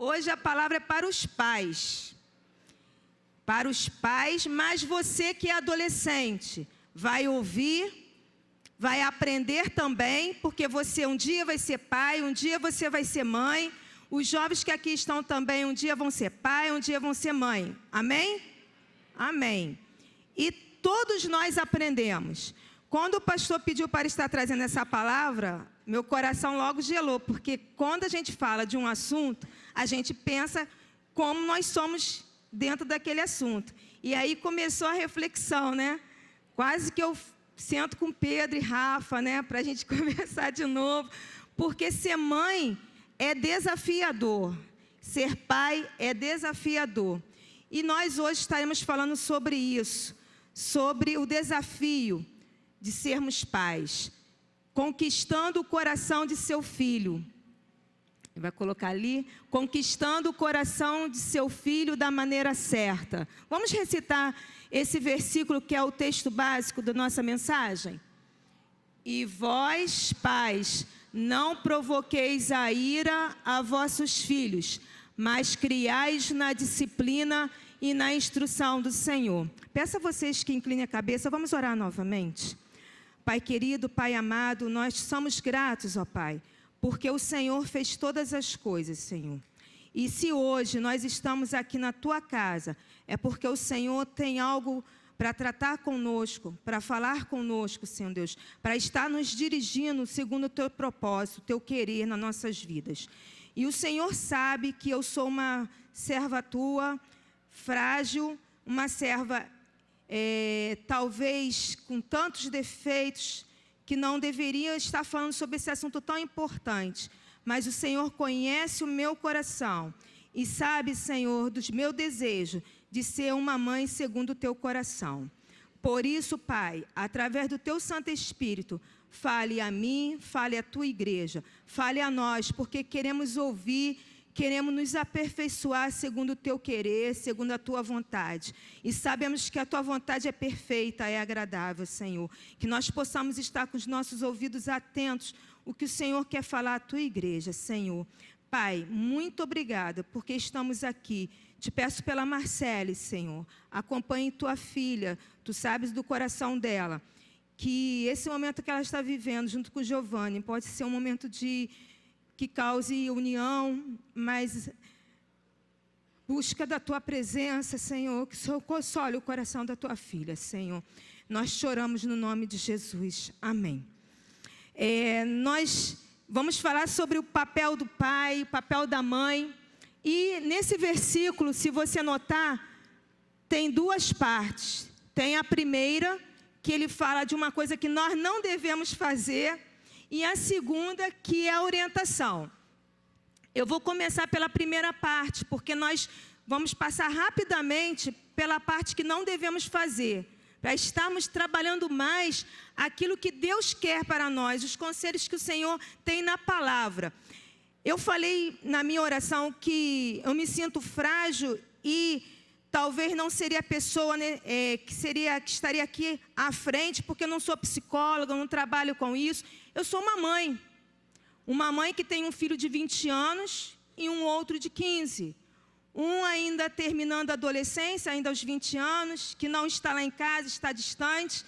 Hoje a palavra é para os pais. Para os pais, mas você que é adolescente, vai ouvir, vai aprender também, porque você um dia vai ser pai, um dia você vai ser mãe. Os jovens que aqui estão também, um dia vão ser pai, um dia vão ser mãe. Amém? Amém. E todos nós aprendemos. Quando o pastor pediu para estar trazendo essa palavra, meu coração logo gelou, porque quando a gente fala de um assunto, a gente pensa como nós somos dentro daquele assunto. E aí começou a reflexão, né? Quase que eu sento com Pedro e Rafa, né? Para a gente conversar de novo. Porque ser mãe é desafiador. Ser pai é desafiador. E nós hoje estaremos falando sobre isso. Sobre o desafio de sermos pais. Conquistando o coração de seu filho. Vai colocar ali, conquistando o coração de seu filho da maneira certa. Vamos recitar esse versículo que é o texto básico da nossa mensagem? E vós, pais, não provoqueis a ira a vossos filhos, mas criais na disciplina e na instrução do Senhor. Peço a vocês que inclinem a cabeça, vamos orar novamente. Pai querido, Pai amado, nós somos gratos, ó Pai, porque o Senhor fez todas as coisas, Senhor. E se hoje nós estamos aqui na Tua casa, é porque o Senhor tem algo para tratar conosco, para falar conosco, Senhor Deus, para estar nos dirigindo segundo o Teu propósito, o Teu querer nas nossas vidas. E o Senhor sabe que eu sou uma serva Tua, frágil, uma serva talvez com tantos defeitos, que não deveria estar falando sobre esse assunto tão importante. Mas o Senhor conhece o meu coração e sabe, Senhor, dos meus desejos de ser uma mãe segundo o Teu coração. Por isso, Pai, através do Teu Santo Espírito, fale a mim, fale à Tua igreja, fale a nós, porque queremos ouvir, queremos nos aperfeiçoar segundo o Teu querer, segundo a Tua vontade. E sabemos que a Tua vontade é perfeita, é agradável, Senhor. Que nós possamos estar com os nossos ouvidos atentos, o que o Senhor quer falar à Tua igreja, Senhor. Pai, muito obrigada, porque estamos aqui. Te peço pela Marcele, Senhor. Acompanhe Tua filha, Tu sabes do coração dela. Que esse momento que ela está vivendo, junto com o Giovanni, pode ser um momento que cause união, mas busca da Tua presença, Senhor, que console o coração da Tua filha, Senhor. Nós choramos no nome de Jesus. Amém. Nós vamos falar sobre o papel do pai, o papel da mãe. E nesse versículo, se você notar, tem duas partes. Tem a primeira, que ele fala de uma coisa que nós não devemos fazer, e a segunda, que é a orientação. Eu vou começar pela primeira parte, porque nós vamos passar rapidamente pela parte que não devemos fazer, para estarmos trabalhando mais aquilo que Deus quer para nós, os conselhos que o Senhor tem na palavra. Eu falei na minha oração que eu me sinto frágil e talvez não seria a pessoa, né, que estaria aqui à frente, porque eu não sou psicóloga, eu não trabalho com isso. Eu sou uma mãe que tem um filho de 20 anos e um outro de 15. Um ainda terminando a adolescência, ainda aos 20 anos, que não está lá em casa, está distante.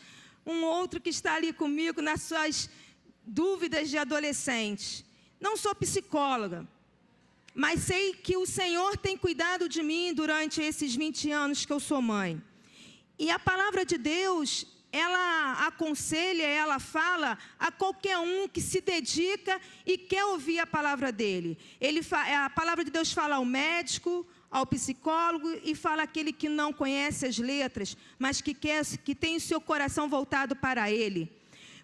Um outro que está ali comigo nas suas dúvidas de adolescente. Não sou psicóloga, mas sei que o Senhor tem cuidado de mim durante esses 20 anos que eu sou mãe. E a palavra de Deus, ela aconselha, ela fala a qualquer um que se dedica e quer ouvir a palavra dele. A palavra de Deus fala ao médico, ao psicólogo e fala àquele que não conhece as letras, mas que tem o seu coração voltado para ele.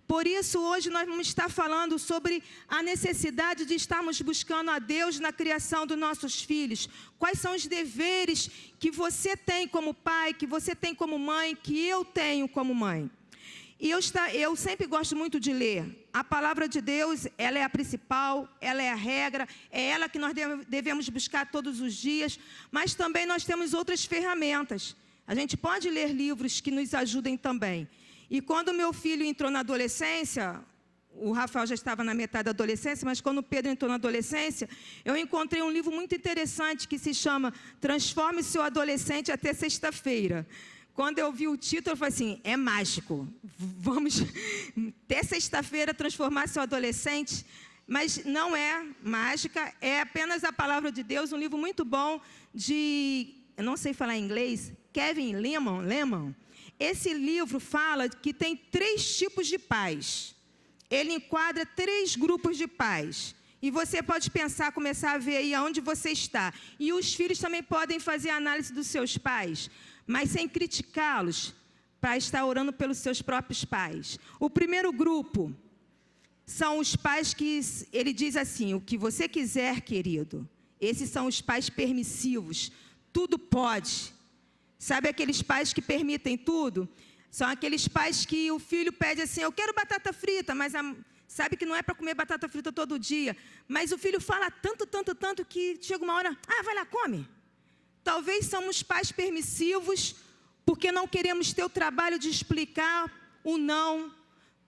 Por isso, hoje nós vamos estar falando sobre a necessidade de estarmos buscando a Deus na criação dos nossos filhos. Quais são os deveres que você tem como pai, que você tem como mãe, que eu tenho como mãe. E eu sempre gosto muito de ler. A palavra de Deus, ela é a principal, ela é a regra, é ela que nós devemos buscar todos os dias, mas também nós temos outras ferramentas. A gente pode ler livros que nos ajudem também. E quando meu filho entrou na adolescência, o Rafael já estava na metade da adolescência, mas quando o Pedro entrou na adolescência, eu encontrei um livro muito interessante que se chama Transforme Seu Adolescente até Sexta-feira. Quando eu vi o título, eu falei assim, é mágico, vamos até sexta-feira transformar seu adolescente, mas não é mágica, é apenas a palavra de Deus, um livro muito bom de, eu não sei falar em inglês, Kevin Leman. Esse livro fala que tem 3 tipos de pais. Ele enquadra 3 grupos de pais. E você pode pensar, começar a ver aí aonde você está. E os filhos também podem fazer análise dos seus pais, mas sem criticá-los, para estar orando pelos seus próprios pais. O primeiro grupo são os pais que, ele diz assim, o que você quiser, querido. Esses são os pais permissivos. Tudo pode. Sabe aqueles pais que permitem tudo? São aqueles pais que o filho pede assim, eu quero batata frita, mas sabe que não é para comer batata frita todo dia. Mas o filho fala tanto que chega uma hora, vai lá, come. Talvez somos pais permissivos, porque não queremos ter o trabalho de explicar o não.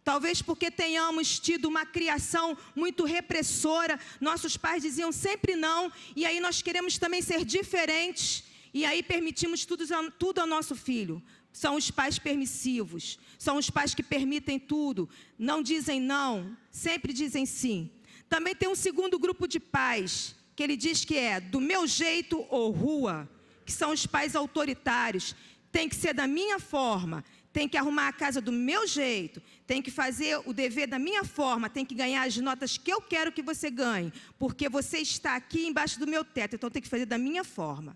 Talvez porque tenhamos tido uma criação muito repressora. Nossos pais diziam sempre não, e aí nós queremos também ser diferentes, e aí permitimos tudo ao nosso filho. São os pais permissivos, são os pais que permitem tudo, não dizem não, sempre dizem sim. Também tem um segundo grupo de pais, que ele diz que é do meu jeito ou rua, que são os pais autoritários. Tem que ser da minha forma, tem que arrumar a casa do meu jeito, tem que fazer o dever da minha forma, tem que ganhar as notas que eu quero que você ganhe, porque você está aqui embaixo do meu teto, então tem que fazer da minha forma.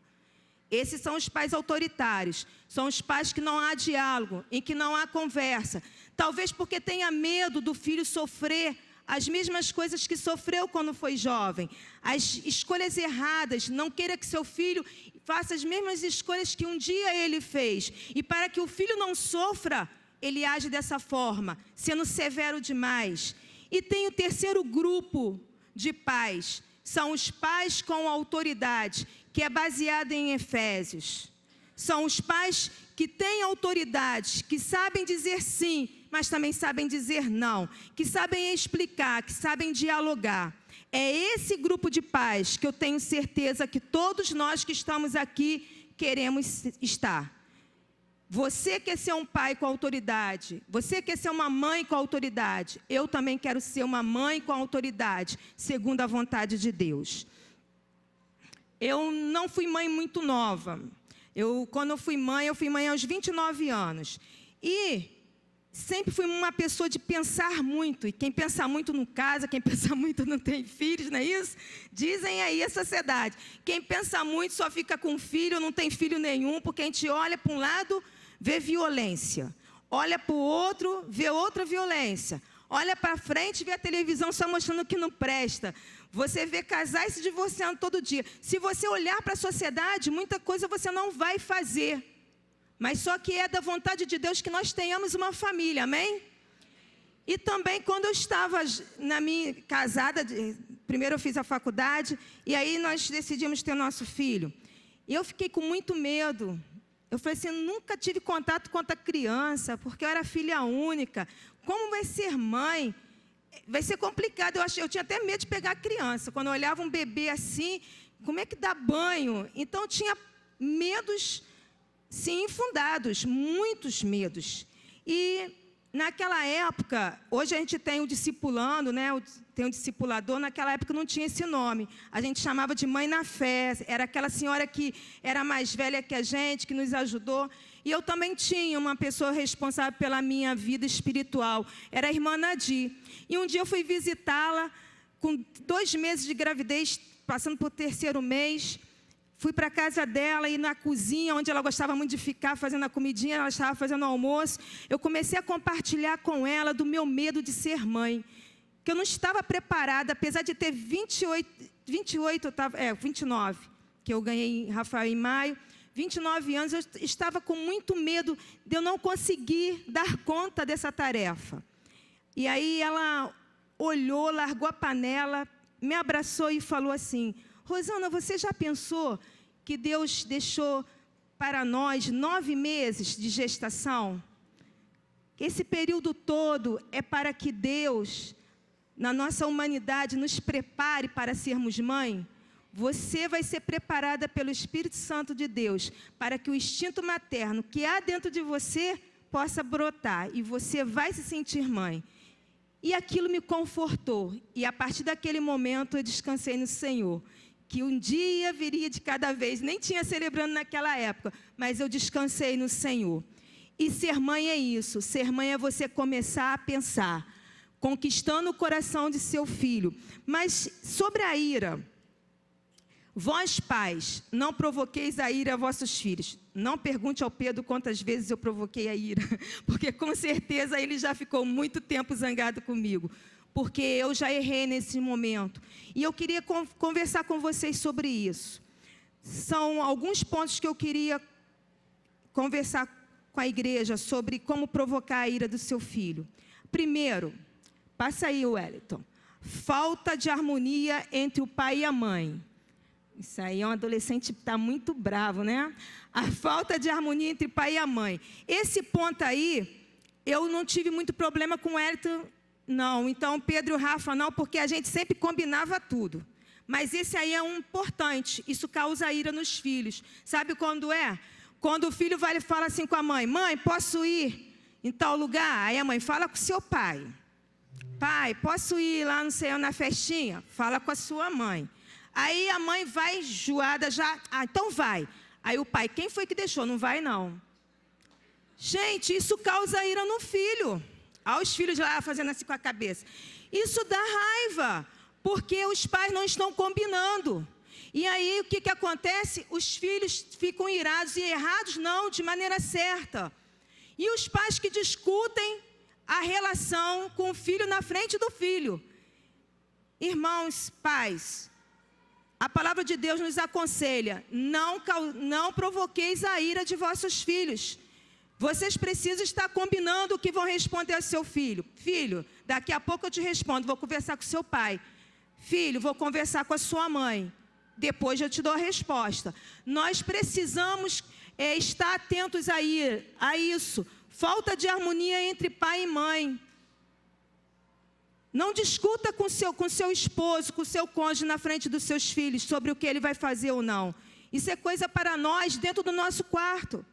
Esses são os pais autoritários, são os pais que não há diálogo, em que não há conversa. Talvez porque tenha medo do filho sofrer as mesmas coisas que sofreu quando foi jovem. As escolhas erradas, não queira que seu filho faça as mesmas escolhas que um dia ele fez. E para que o filho não sofra, ele age dessa forma, sendo severo demais. E tem o terceiro grupo de pais, são os pais com autoridade, que é baseado em Efésios. São os pais que têm autoridade, que sabem dizer sim, mas também sabem dizer não, que sabem explicar, que sabem dialogar. É esse grupo de pais que eu tenho certeza que todos nós que estamos aqui queremos estar. Você quer ser um pai com autoridade, você quer ser uma mãe com autoridade, eu também quero ser uma mãe com autoridade, segundo a vontade de Deus. Eu não fui mãe muito nova. Quando eu fui mãe aos 29 anos. E sempre fui uma pessoa de pensar muito. E quem pensa muito não casa, quem pensa muito não tem filhos, não é isso? Dizem aí a sociedade. Quem pensa muito só fica com filho, não tem filho nenhum, porque a gente olha para um lado, vê violência. Olha para o outro, vê outra violência. Olha para frente e vê a televisão só mostrando que não presta. Você vê casais se divorciando todo dia. Se você olhar para a sociedade, muita coisa você não vai fazer. Mas só que é da vontade de Deus que nós tenhamos uma família, amém? E também quando eu estava casada, primeiro eu fiz a faculdade, e aí nós decidimos ter nosso filho. E eu fiquei com muito medo. Eu falei assim, nunca tive contato com outra criança, porque eu era filha única. Como vai ser mãe? Vai ser complicado. Eu tinha até medo de pegar a criança. Quando eu olhava um bebê assim, como é que dá banho? Então, eu tinha medos, sim, infundados, muitos medos. E, naquela época, hoje a gente tem o discipulando, né? Tem um discipulador, naquela época não tinha esse nome. A gente chamava de mãe na fé. Era aquela senhora que era mais velha que a gente, que nos ajudou. E eu também tinha uma pessoa responsável pela minha vida espiritual. Era a irmã Nadir. E um dia eu fui visitá-la, com 2 meses de gravidez, passando por 3º mês. Fui para a casa dela e na cozinha, onde ela gostava muito de ficar fazendo a comidinha, ela estava fazendo o almoço. Eu comecei a compartilhar com ela do meu medo de ser mãe. Que eu não estava preparada, apesar de ter 29, que eu ganhei Rafael em maio. 29 anos, eu estava com muito medo de eu não conseguir dar conta dessa tarefa. E aí ela olhou, largou a panela, me abraçou e falou assim, Rosana, você já pensou que Deus deixou para nós 9 meses de gestação? Esse período todo é para que Deus, na nossa humanidade, nos prepare para sermos mãe. Você vai ser preparada pelo Espírito Santo de Deus para que o instinto materno que há dentro de você possa brotar e você vai se sentir mãe. E aquilo me confortou. E a partir daquele momento eu descansei no Senhor. Que um dia viria de cada vez. Nem tinha celebrando naquela época, mas eu descansei no Senhor. E ser mãe é isso. Ser mãe é você começar a pensar, conquistando o coração de seu filho. Mas sobre a ira, vós pais, não provoqueis a ira a vossos filhos. Não pergunte ao Pedro quantas vezes eu provoquei a ira, porque com certeza ele já ficou muito tempo zangado comigo, porque eu já errei nesse momento. E eu queria conversar com vocês sobre isso. São alguns pontos que eu queria conversar com a igreja sobre como provocar a ira do seu filho. Primeiro, passa aí, Wellington. Falta de harmonia entre o pai e a mãe. Isso aí é um adolescente que está muito bravo, né? A falta de harmonia entre o pai e a mãe. Esse ponto aí, eu não tive muito problema com o Wellington, não. Então, Pedro e Rafa, não, porque a gente sempre combinava tudo. Mas esse aí é um importante. Isso causa ira nos filhos. Sabe quando é? Quando o filho vai e fala assim com a mãe: mãe, posso ir em tal lugar? Aí a mãe fala com o seu pai. Pai, posso ir lá, não sei, na festinha? Fala com a sua mãe. Aí a mãe vai enjoada já, então vai. Aí o pai, quem foi que deixou? Não vai não. Gente, isso causa ira no filho. Olha os filhos lá fazendo assim com a cabeça. Isso dá raiva, porque os pais não estão combinando. E aí o que acontece? Os filhos ficam irados e errados não, de maneira certa. E os pais que discutem a relação com o filho na frente do filho. Irmãos, pais, a palavra de Deus nos aconselha: não provoqueis a ira de vossos filhos. Vocês precisam estar combinando o que vão responder ao seu filho. Filho, daqui a pouco eu te respondo, vou conversar com seu pai. Filho, vou conversar com a sua mãe. Depois eu te dou a resposta. Nós precisamos estar atentos a isso. Falta de harmonia entre pai e mãe. Não discuta com seu esposo, com seu cônjuge na frente dos seus filhos sobre o que ele vai fazer ou não. Isso é coisa para nós dentro do nosso quarto.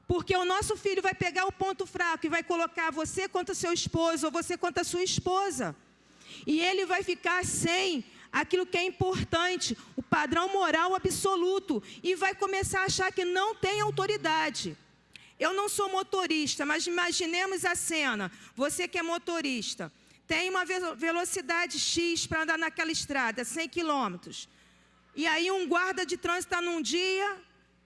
Porque o nosso filho vai pegar o ponto fraco e vai colocar você contra seu esposo ou você contra a sua esposa. E ele vai ficar sem aquilo que é importante, o padrão moral absoluto. E vai começar a achar que não tem autoridade. Eu não sou motorista, mas imaginemos a cena. Você que é motorista, tem uma velocidade X para andar naquela estrada, 100 quilômetros. E aí um guarda de trânsito está num dia,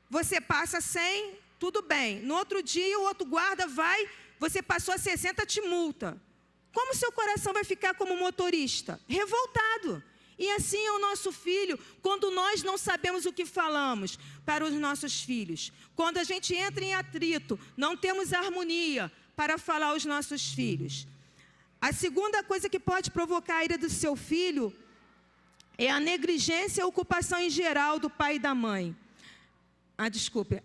você passa 100, tudo bem. No outro dia o outro guarda vai, você passou a 60, te multa. Como seu coração vai ficar como motorista? Revoltado. E assim é o nosso filho, quando nós não sabemos o que falamos para os nossos filhos. Quando a gente entra em atrito, não temos harmonia para falar aos nossos filhos. A segunda coisa que pode provocar a ira do seu filho é a negligência e a ocupação em geral do pai e da mãe.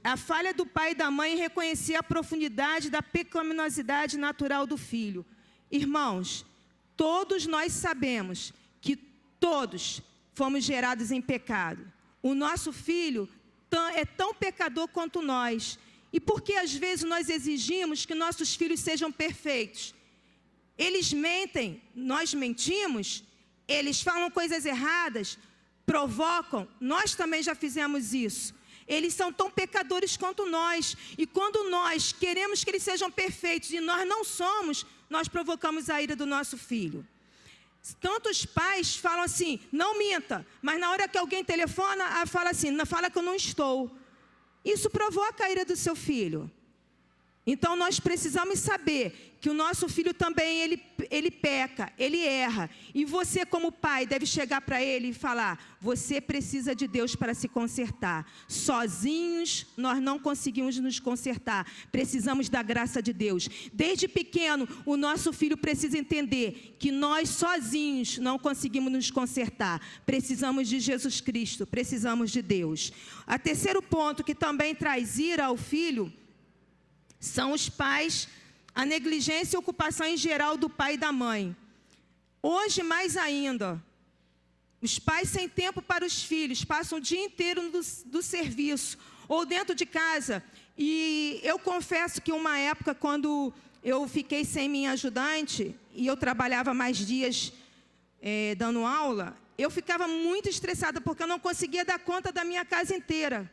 A falha do pai e da mãe em reconhecer a profundidade da pecaminosidade natural do filho. Irmãos, todos nós sabemos que todos fomos gerados em pecado. O nosso filho é tão pecador quanto nós. E por que às vezes nós exigimos que nossos filhos sejam perfeitos? Eles mentem, nós mentimos, eles falam coisas erradas, provocam, nós também já fizemos isso. Eles são tão pecadores quanto nós. E quando nós queremos que eles sejam perfeitos e nós não somos, nós provocamos a ira do nosso filho. Tantos pais falam assim, não minta, mas na hora que alguém telefona, fala assim, fala que eu não estou. Isso provoca a ira do seu filho. Então nós precisamos saber que o nosso filho também, ele peca, ele erra. E você como pai deve chegar para ele e falar, você precisa de Deus para se consertar. Sozinhos nós não conseguimos nos consertar, precisamos da graça de Deus. Desde pequeno o nosso filho precisa entender que nós sozinhos não conseguimos nos consertar. Precisamos de Jesus Cristo, precisamos de Deus. O terceiro ponto que também traz ira ao filho são os pais a negligência e ocupação em geral do pai e da mãe. Hoje, mais ainda, os pais sem tempo para os filhos, passam o dia inteiro do serviço ou dentro de casa. E eu confesso que uma época, quando eu fiquei sem minha ajudante, e eu trabalhava mais dias dando aula, eu ficava muito estressada, porque eu não conseguia dar conta da minha casa inteira.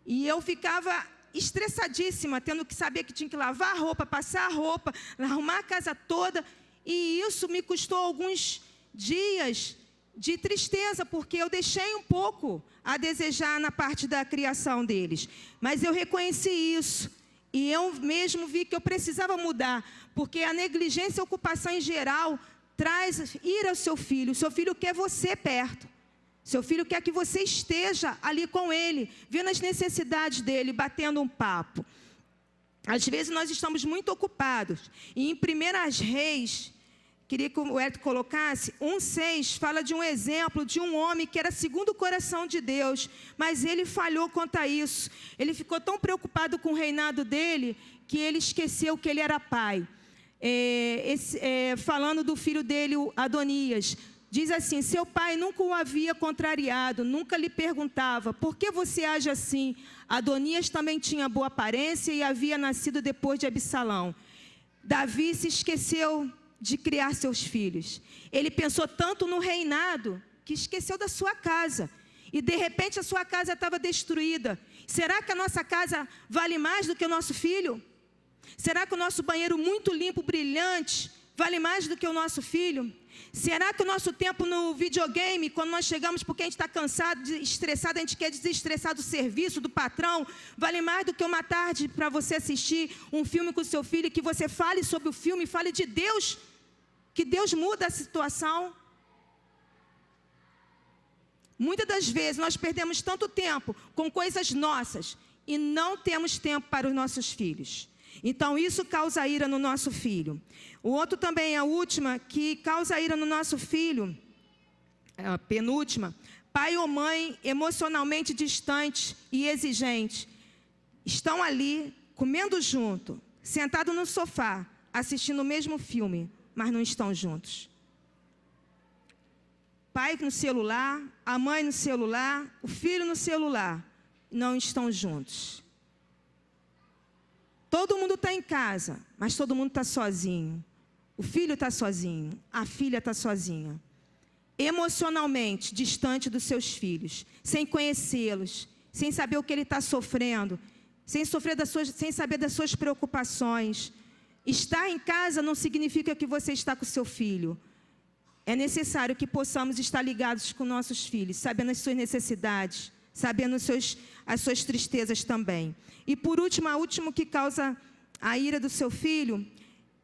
E eu ficava estressadíssima, tendo que saber que tinha que lavar a roupa, passar a roupa, arrumar a casa toda. E isso me custou alguns dias de tristeza, porque eu deixei um pouco a desejar na parte da criação deles. Mas eu reconheci isso. E eu mesmo vi que eu precisava mudar, porque a negligência e a ocupação em geral traz ira ao seu filho. O seu filho quer você perto. Seu filho quer que você esteja ali com ele, vendo as necessidades dele, batendo um papo. Às vezes nós estamos muito ocupados. E em 1 Reis, queria que o Hélio colocasse, 1:6, fala de um exemplo de um homem que era segundo o coração de Deus, mas ele falhou quanto a isso. Ele ficou tão preocupado com o reinado dele, que ele esqueceu que ele era pai. Falando do filho dele, Adonias, diz assim: seu pai nunca o havia contrariado, nunca lhe perguntava, por que você age assim? Adonias também tinha boa aparência e havia nascido depois de Absalão. Davi se esqueceu de criar seus filhos. Ele pensou tanto no reinado, que esqueceu da sua casa. E de repente a sua casa estava destruída. Será que a nossa casa vale mais do que o nosso filho? Será que o nosso banheiro muito limpo, brilhante, vale mais do que o nosso filho? Será que o nosso tempo no videogame, quando nós chegamos porque a gente está cansado, estressado, a gente quer desestressar do serviço, do patrão, vale mais do que uma tarde para você assistir um filme com o seu filho, que você fale sobre o filme, fale de Deus, que Deus muda a situação? Muitas das vezes nós perdemos tanto tempo com coisas nossas e não temos tempo para os nossos filhos. Então, isso causa ira no nosso filho. O outro também, a última, que causa ira no nosso filho, a penúltima, pai ou mãe emocionalmente distante e exigente. Estão ali, comendo junto, sentado no sofá, assistindo o mesmo filme, mas não estão juntos. Pai no celular, a mãe no celular, o filho no celular, não estão juntos. Todo mundo está em casa, mas todo mundo está sozinho. O filho está sozinho, a filha está sozinha. Emocionalmente distante dos seus filhos, sem conhecê-los, sem saber o que ele está sofrendo, sem saber das suas preocupações. Estar em casa não significa que você está com o seu filho. É necessário que possamos estar ligados com nossos filhos, sabendo as suas necessidades, sabendo as suas tristezas também. E por último, a última que causa a ira do seu filho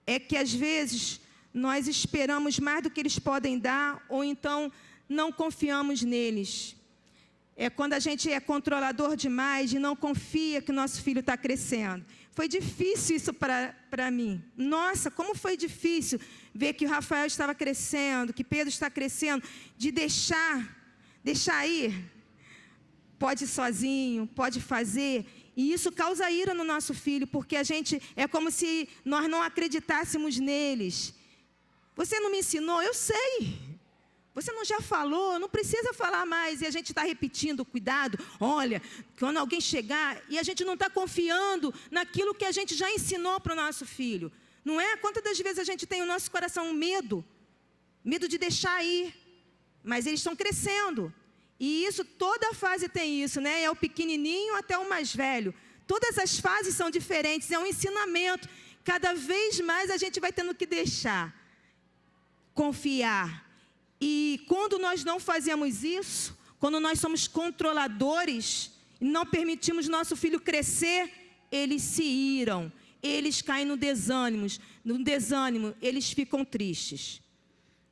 é que às vezes nós esperamos mais do que eles podem dar, ou então não confiamos neles. É quando a gente é controlador demais e não confia que o nosso filho está crescendo. Foi difícil isso para mim. Nossa, como foi difícil ver que o Rafael estava crescendo, que Pedro está crescendo, de deixar ir. Pode ir sozinho, pode fazer. E isso causa ira no nosso filho, porque a gente é como se nós não acreditássemos neles. Você não me ensinou? Eu sei. Você não já falou? Não precisa falar mais. E a gente está repetindo, cuidado. Olha, quando alguém chegar, e a gente não está confiando naquilo que a gente já ensinou para o nosso filho. Não é? Quantas das vezes a gente tem no nosso coração medo de deixar ir. Mas eles estão crescendo. E isso, toda fase tem isso, né? É o pequenininho até o mais velho. Todas as fases são diferentes, é um ensinamento. Cada vez mais a gente vai tendo que deixar, confiar. E quando nós não fazemos isso, quando nós somos controladores, e não permitimos nosso filho crescer, eles se iram, eles caem no desânimo, eles ficam tristes.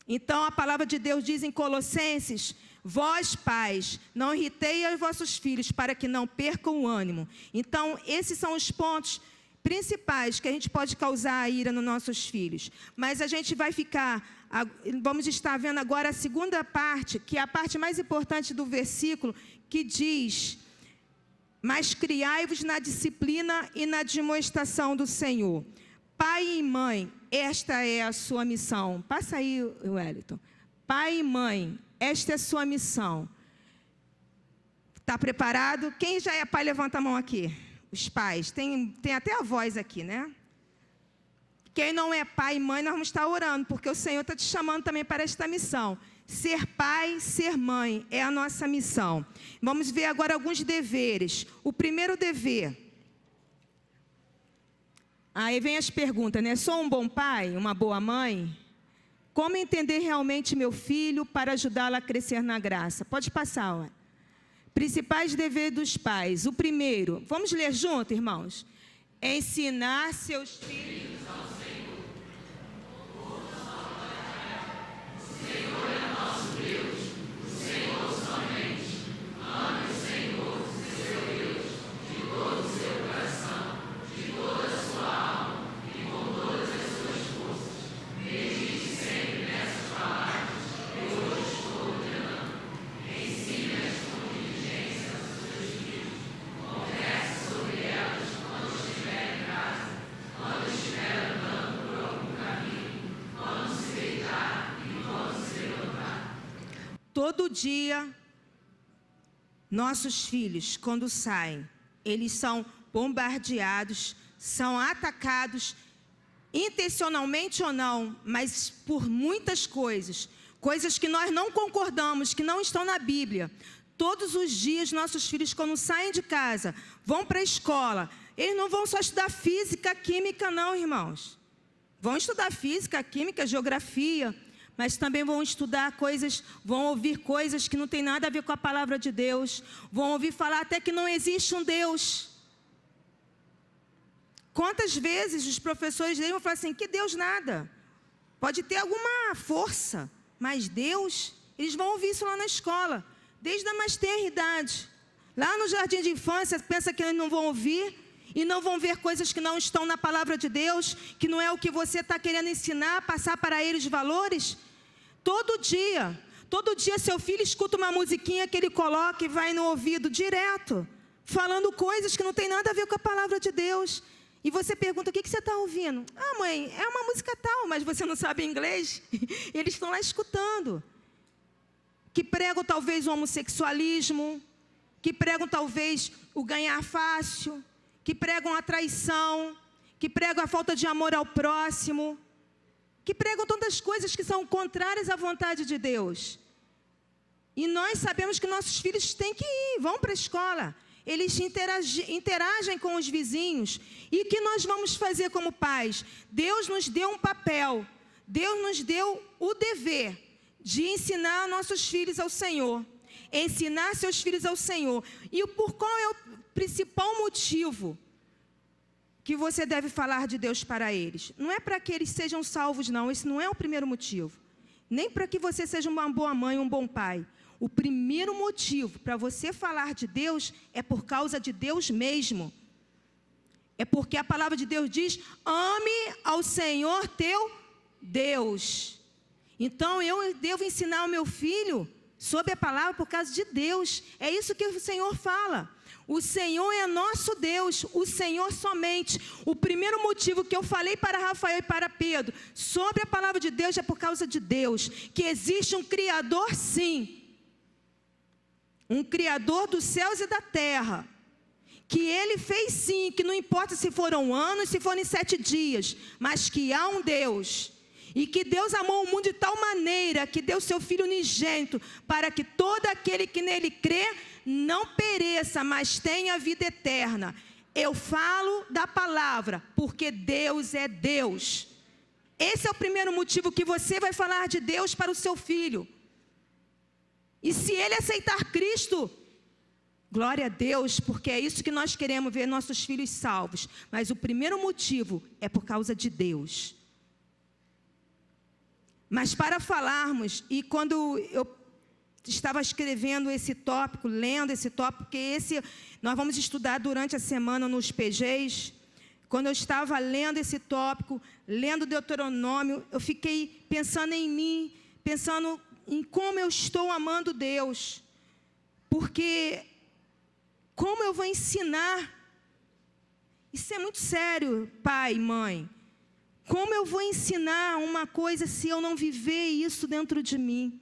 Então, a palavra de Deus diz em Colossenses: vós, pais, não irritei os vossos filhos, para que não percam o ânimo. Então, esses são os pontos principais que a gente pode causar a ira nos nossos filhos. Mas a gente vamos estar vendo agora a segunda parte, que é a parte mais importante do versículo, que diz: mas criai-vos na disciplina e na admoestação do Senhor. Pai e mãe, esta é a sua missão. Passa aí, Wellington. Pai e mãe, esta é a sua missão. Está preparado? Quem já é pai, levanta a mão aqui. Os pais. Tem até a voz aqui, né? Quem não é pai e mãe, nós vamos estar orando, porque o Senhor está te chamando também para esta missão. Ser pai, ser mãe, é a nossa missão. Vamos ver agora alguns deveres. O primeiro dever. Aí vem as perguntas, né? Sou um bom pai, uma boa mãe? Como entender realmente meu filho para ajudá-lo a crescer na graça? Pode passar, ó. Principais deveres dos pais. O primeiro, vamos ler junto, irmãos? Ensinar seus filhos ao Senhor. O Senhor é nosso Deus, o Senhor somente. Ame o Senhor, seu Deus, de todo o seu coração, de toda a sua alma e com todas as suas forças. Medite sempre nessas palavras que hoje estou ordenando. Ensine-as com diligência aos seus filhos. Converse sobre elas quando estiver em casa, quando estiver andando por algum caminho, quando se deitar e quando se levantar. Todo dia, nossos filhos, quando saem, eles são bombardeados, são atacados, intencionalmente ou não, mas por muitas coisas, coisas que nós não concordamos, que não estão na Bíblia. Todos os dias, nossos filhos, quando saem de casa, vão para a escola, eles não vão só estudar física, química, não, irmãos. Vão estudar física, química, geografia, mas também vão estudar coisas, vão ouvir coisas que não tem nada a ver com a palavra de Deus, vão ouvir falar até que não existe um Deus. Quantas vezes os professores vão falar assim, que Deus nada, pode ter alguma força, mas Deus, eles vão ouvir isso lá na escola, desde a mais tenra idade. Lá no jardim de infância, pensa que eles não vão ouvir e não vão ver coisas que não estão na palavra de Deus, que não é o que você está querendo ensinar, passar para eles valores. Todo dia seu filho escuta uma musiquinha que ele coloca e vai no ouvido direto, falando coisas que não tem nada a ver com a palavra de Deus. E você pergunta, o que você está ouvindo? Ah, mãe, é uma música tal, mas você não sabe inglês. Eles estão lá escutando. Que pregam talvez o homossexualismo, que pregam talvez o ganhar fácil, que pregam a traição, que pregam a falta de amor ao próximo, que pregam tantas coisas que são contrárias à vontade de Deus. E nós sabemos que nossos filhos têm que ir, vão para a escola. Eles interagem com os vizinhos. E o que nós vamos fazer como pais? Deus nos deu um papel, Deus nos deu o dever de ensinar nossos filhos ao Senhor. Ensinar seus filhos ao Senhor. E por qual é o principal motivo que você deve falar de Deus para eles? Não é para que eles sejam salvos, não. Esse não é o primeiro motivo. Nem para que você seja uma boa mãe, um bom pai. O primeiro motivo para você falar de Deus é por causa de Deus mesmo. É porque a palavra de Deus diz, ame ao Senhor teu Deus. Então, eu devo ensinar ao meu filho sobre a palavra por causa de Deus. É isso que o Senhor fala. O Senhor é nosso Deus, o Senhor somente. O primeiro motivo que eu falei para Rafael e para Pedro sobre a palavra de Deus é por causa de Deus. Que existe um Criador, sim. Um Criador dos céus e da terra. Que Ele fez sim, que não importa se foram anos, se forem 7 dias. Mas que há um Deus. E que Deus amou o mundo de tal maneira que deu seu Filho unigênito para que todo aquele que nele crê não pereça, mas tenha vida eterna. Eu falo da palavra, porque Deus é Deus. Esse é o primeiro motivo que você vai falar de Deus para o seu filho. E se ele aceitar Cristo, glória a Deus, porque é isso que nós queremos, ver nossos filhos salvos. Mas o primeiro motivo é por causa de Deus. Mas para falarmos, e quando eu estava escrevendo esse tópico, lendo esse tópico, porque nós vamos estudar durante a semana nos PGs, quando eu estava lendo esse tópico, lendo Deuteronômio, eu fiquei pensando em mim, pensando em como eu estou amando Deus, porque como eu vou ensinar? Isso é muito sério, pai e mãe. Como eu vou ensinar uma coisa se eu não viver isso dentro de mim?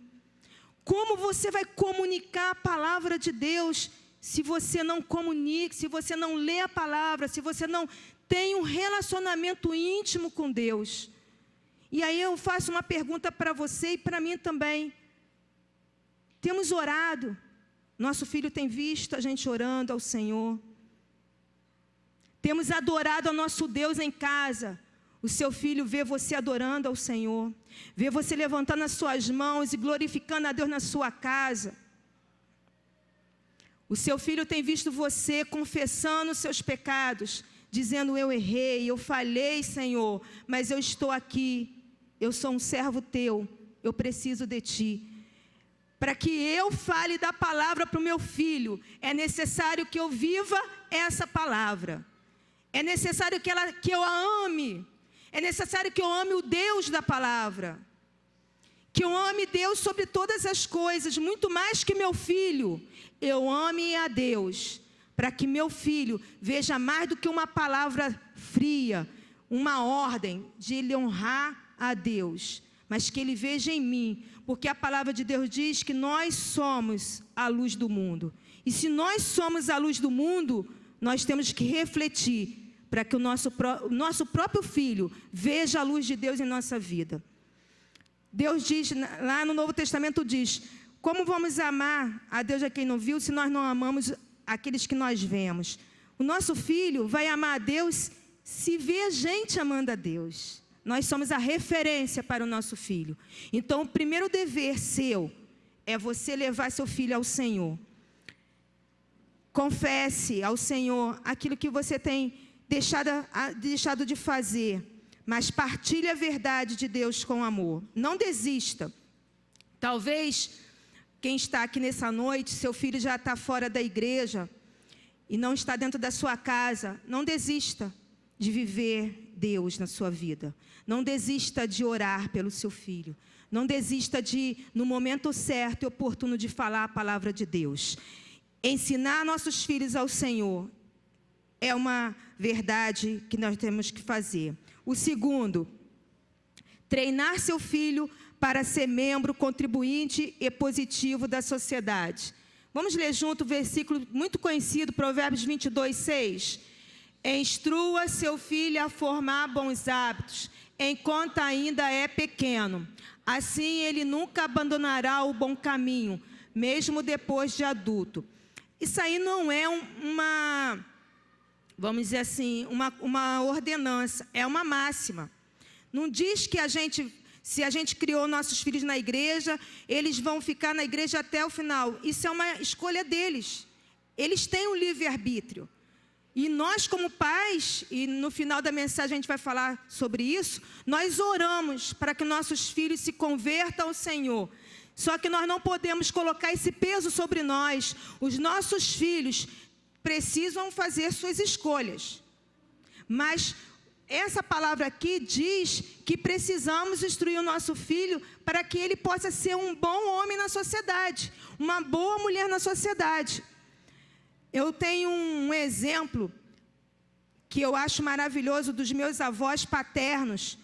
Como você vai comunicar a palavra de Deus se você não comunica, se você não lê a palavra, se você não tem um relacionamento íntimo com Deus? E aí eu faço uma pergunta para você e para mim também. Temos orado? Nosso filho tem visto a gente orando ao Senhor. Temos adorado ao nosso Deus em casa. O seu filho vê você adorando ao Senhor. Vê você levantando as suas mãos e glorificando a Deus na sua casa. O seu filho tem visto você confessando os seus pecados, dizendo: eu errei, eu falhei, Senhor, mas eu estou aqui. Eu sou um servo teu, eu preciso de ti. Para que eu fale da palavra para o meu filho, é necessário que eu viva essa palavra. É necessário que eu a ame. É necessário que eu ame o Deus da palavra. Que eu ame Deus sobre todas as coisas, muito mais que meu filho. Eu ame a Deus, para que meu filho veja mais do que uma palavra fria, uma ordem de ele honrar a Deus, mas que ele veja em mim, porque a palavra de Deus diz que nós somos a luz do mundo. E se nós somos a luz do mundo, nós temos que refletir para que o nosso próprio filho veja a luz de Deus em nossa vida. Deus diz, lá no Novo Testamento diz: como vamos amar a Deus a quem não viu, se nós não amamos aqueles que nós vemos? O nosso filho vai amar a Deus se vê a gente amando a Deus. Nós somos a referência para o nosso filho. Então, o primeiro dever seu é você levar seu filho ao Senhor. Confesse ao Senhor aquilo que você tem deixado de fazer, mas partilhe a verdade de Deus com amor. Não desista. Talvez quem está aqui nessa noite, seu filho já está fora da igreja e não está dentro da sua casa. Não desista de viver Deus na sua vida. Não desista de orar pelo seu filho. Não desista de, no momento certo e oportuno, de falar a palavra de Deus. Ensinar nossos filhos ao Senhor é uma verdade que nós temos que fazer. O segundo, treinar seu filho para ser membro contribuinte e positivo da sociedade. Vamos ler junto o versículo muito conhecido, Provérbios 22, 6. Instrua seu filho a formar bons hábitos, enquanto ainda é pequeno. Assim ele nunca abandonará o bom caminho, mesmo depois de adulto. Isso aí não é vamos dizer assim, uma ordenança, é uma máxima. Não diz que se a gente criou nossos filhos na igreja, eles vão ficar na igreja até o final. Isso é uma escolha deles. Eles têm um livre-arbítrio. E nós, como pais, e no final da mensagem a gente vai falar sobre isso, nós oramos para que nossos filhos se convertam ao Senhor. Só que nós não podemos colocar esse peso sobre nós. Os nossos filhos precisam fazer suas escolhas. Mas essa palavra aqui diz que precisamos instruir o nosso filho para que ele possa ser um bom homem na sociedade, uma boa mulher na sociedade. Eu tenho um exemplo que eu acho maravilhoso dos meus avós paternos.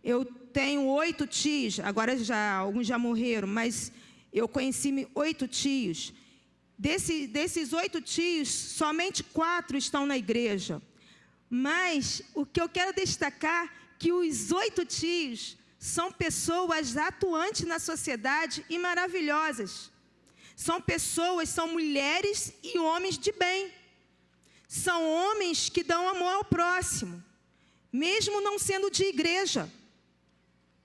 Eu tenho 8 tios, agora alguns já morreram, mas eu conheci 8 tios. Desses 8 tios, somente 4 estão na igreja. Mas o que eu quero destacar é que os 8 tios são pessoas atuantes na sociedade e maravilhosas. São pessoas, são mulheres e homens de bem. São homens que dão amor ao próximo, mesmo não sendo de igreja.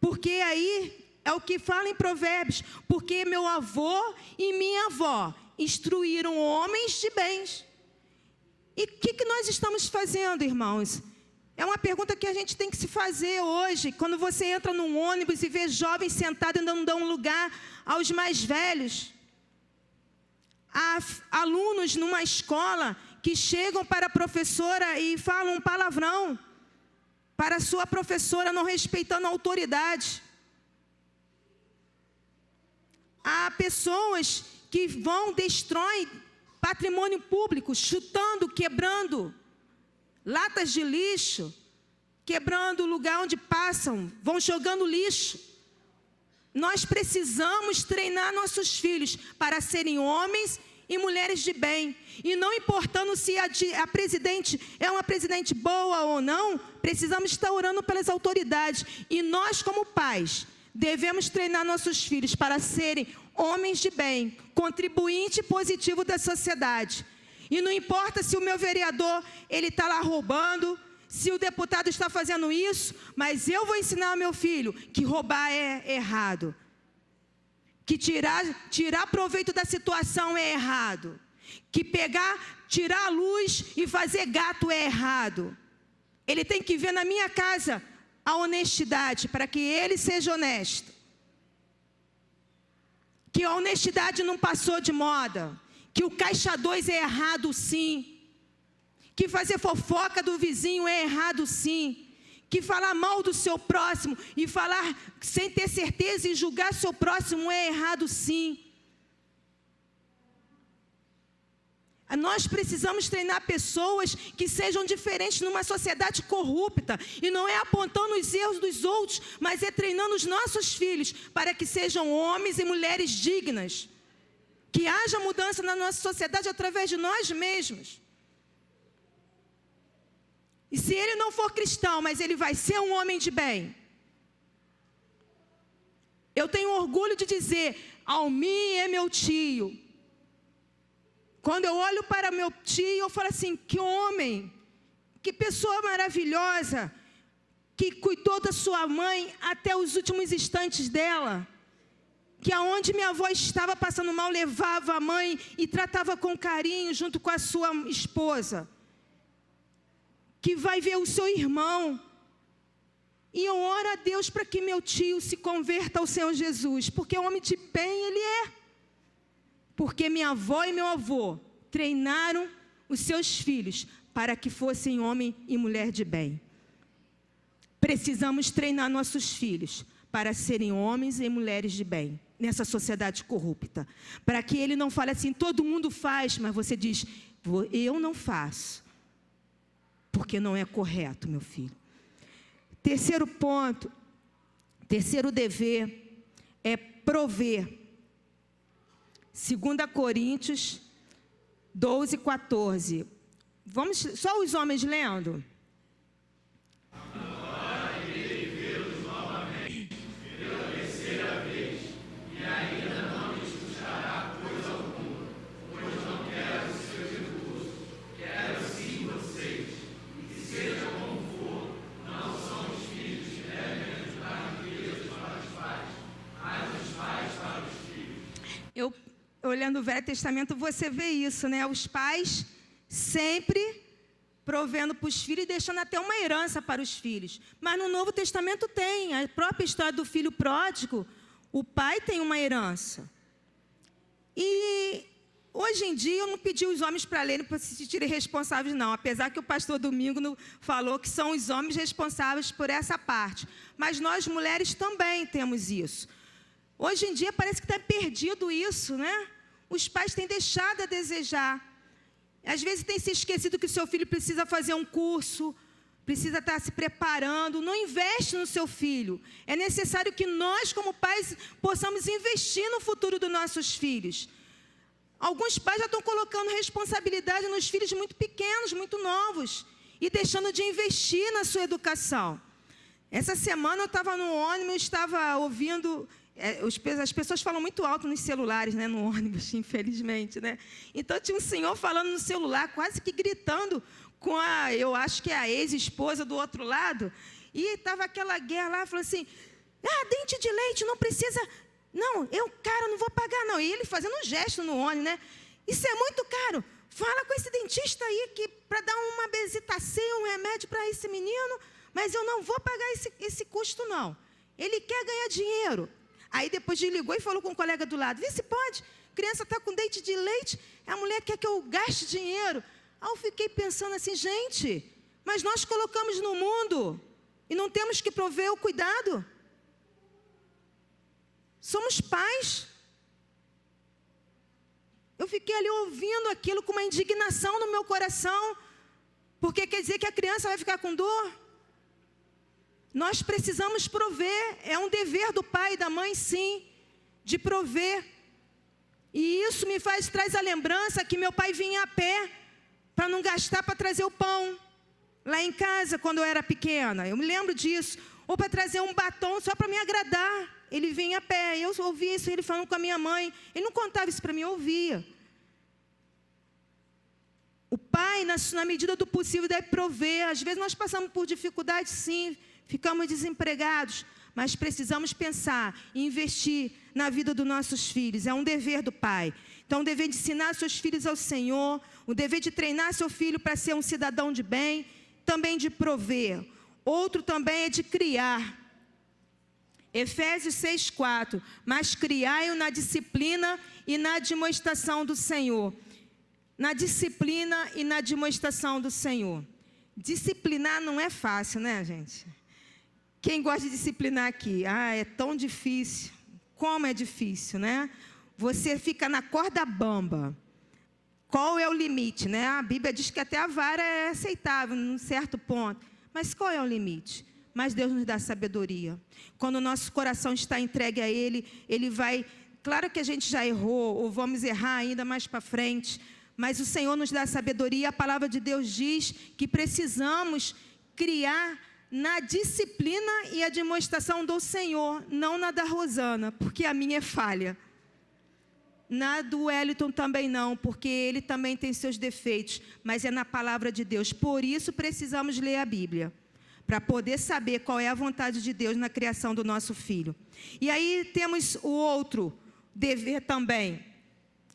Porque aí é o que fala em Provérbios. Porque meu avô e minha avó instruíram homens de bens. E o que nós estamos fazendo, irmãos? É uma pergunta que a gente tem que se fazer hoje. Quando você entra num ônibus e vê jovens sentados e não dão lugar aos mais velhos. Há alunos numa escola que chegam para a professora e falam um palavrão para a sua professora, não respeitando a autoridade. Há pessoas que destroem patrimônio público, chutando, quebrando latas de lixo, quebrando o lugar onde passam, vão jogando lixo. Nós precisamos treinar nossos filhos para serem homens e mulheres de bem. E não importando se a presidente é uma presidente boa ou não, precisamos estar orando pelas autoridades. E nós, como pais, devemos treinar nossos filhos para serem homens de bem, contribuinte positivo da sociedade. E não importa se o meu vereador ele está lá roubando, se o deputado está fazendo isso, mas eu vou ensinar ao meu filho que roubar é errado. Que tirar proveito da situação é errado. Que tirar a luz e fazer gato é errado. Ele tem que ver na minha casa a honestidade, para que ele seja honesto. Que a honestidade não passou de moda. Que o caixa 2 é errado sim. Que fazer fofoca do vizinho é errado sim. Que falar mal do seu próximo e falar sem ter certeza e julgar seu próximo é errado sim. Nós precisamos treinar pessoas que sejam diferentes numa sociedade corrupta. E não é apontando os erros dos outros, mas é treinando os nossos filhos para que sejam homens e mulheres dignas. Que haja mudança na nossa sociedade através de nós mesmos. E se ele não for cristão, mas ele vai ser um homem de bem. Eu tenho orgulho de dizer, Almir é meu tio. Quando eu olho para meu tio, eu falo assim, que homem, que pessoa maravilhosa, que cuidou da sua mãe até os últimos instantes dela. Que aonde minha avó estava passando mal, levava a mãe e tratava com carinho junto com a sua esposa. Que vai ver o seu irmão. E eu oro a Deus para que meu tio se converta ao Senhor Jesus. Porque homem de bem ele é. Porque minha avó e meu avô treinaram os seus filhos para que fossem homem e mulher de bem. Precisamos treinar nossos filhos para serem homens e mulheres de bem. Nessa sociedade corrupta. Para que ele não fale assim, todo mundo faz, mas você diz, eu não faço. Porque não é correto, meu filho. Terceiro ponto, terceiro dever é prover. 2 Coríntios 12, 14. Vamos, só os homens lendo. Olhando o Velho Testamento, você vê isso, né? Os pais sempre provendo para os filhos e deixando até uma herança para os filhos. Mas no Novo Testamento tem, a própria história do filho pródigo, o pai tem uma herança. E hoje em dia eu não pedi os homens para lerem, para se sentirem responsáveis, não. Apesar que o pastor Domingo falou que são os homens responsáveis por essa parte. Mas nós mulheres também temos isso. Hoje em dia parece que está perdido isso, né? Os pais têm deixado a desejar. Às vezes tem se esquecido que o seu filho precisa fazer um curso, precisa estar se preparando. Não investe no seu filho. É necessário que nós, como pais, possamos investir no futuro dos nossos filhos. Alguns pais já estão colocando responsabilidade nos filhos muito pequenos, muito novos, e deixando de investir na sua educação. Essa semana eu estava no ônibus, estava ouvindo... as pessoas falam muito alto nos celulares, né, no ônibus, infelizmente, né? Então tinha um senhor falando no celular, quase que gritando com eu acho que é a ex-esposa do outro lado, e estava aquela guerra lá, falou assim, dente de leite, não precisa, não, cara, não vou pagar não, e ele fazendo um gesto no ônibus, né? Isso é muito caro, fala com esse dentista aí, que para dar uma Besitacil, um remédio para esse menino, mas eu não vou pagar esse custo não, ele quer ganhar dinheiro. Aí depois desligou e falou com o colega do lado, vê se pode, criança está com dente de leite, a mulher quer que eu gaste dinheiro. Aí eu fiquei pensando assim, gente, mas nós colocamos no mundo e não temos que prover o cuidado. Somos pais. Eu fiquei ali ouvindo aquilo com uma indignação no meu coração, porque quer dizer que a criança vai ficar com dor? Nós precisamos prover, é um dever do pai e da mãe, sim, de prover. E isso me traz a lembrança que meu pai vinha a pé, para não gastar para trazer o pão, lá em casa, quando eu era pequena. Eu me lembro disso. Ou para trazer um batom só para me agradar. Ele vinha a pé. Eu ouvia isso, ele falando com a minha mãe. Ele não contava isso para mim, eu ouvia. O pai, na medida do possível, deve prover. Às vezes nós passamos por dificuldades, sim, ficamos desempregados, mas precisamos pensar e investir na vida dos nossos filhos. É um dever do pai. Então, o dever de ensinar seus filhos ao Senhor, o dever de treinar seu filho para ser um cidadão de bem, também de prover. Outro também é de criar. Efésios 6:4. Mas criai-o na disciplina e na admoestação do Senhor. Na disciplina e na admoestação do Senhor. Disciplinar não é fácil, né, gente? Quem gosta de disciplinar aqui? É tão difícil. Como é difícil, né? Você fica na corda bamba. Qual é o limite, né? A Bíblia diz que até a vara é aceitável, num certo ponto. Mas qual é o limite? Mas Deus nos dá sabedoria. Quando o nosso coração está entregue a Ele, Ele vai... Claro que a gente já errou, ou vamos errar ainda mais para frente, mas o Senhor nos dá sabedoria. A palavra de Deus diz que precisamos criar na disciplina e a demonstração do Senhor, não na da Rosana, porque a minha é falha. Na do Wellington também não, porque ele também tem seus defeitos, mas é na palavra de Deus. Por isso precisamos ler a Bíblia, para poder saber qual é a vontade de Deus na criação do nosso filho. E aí temos o outro dever também,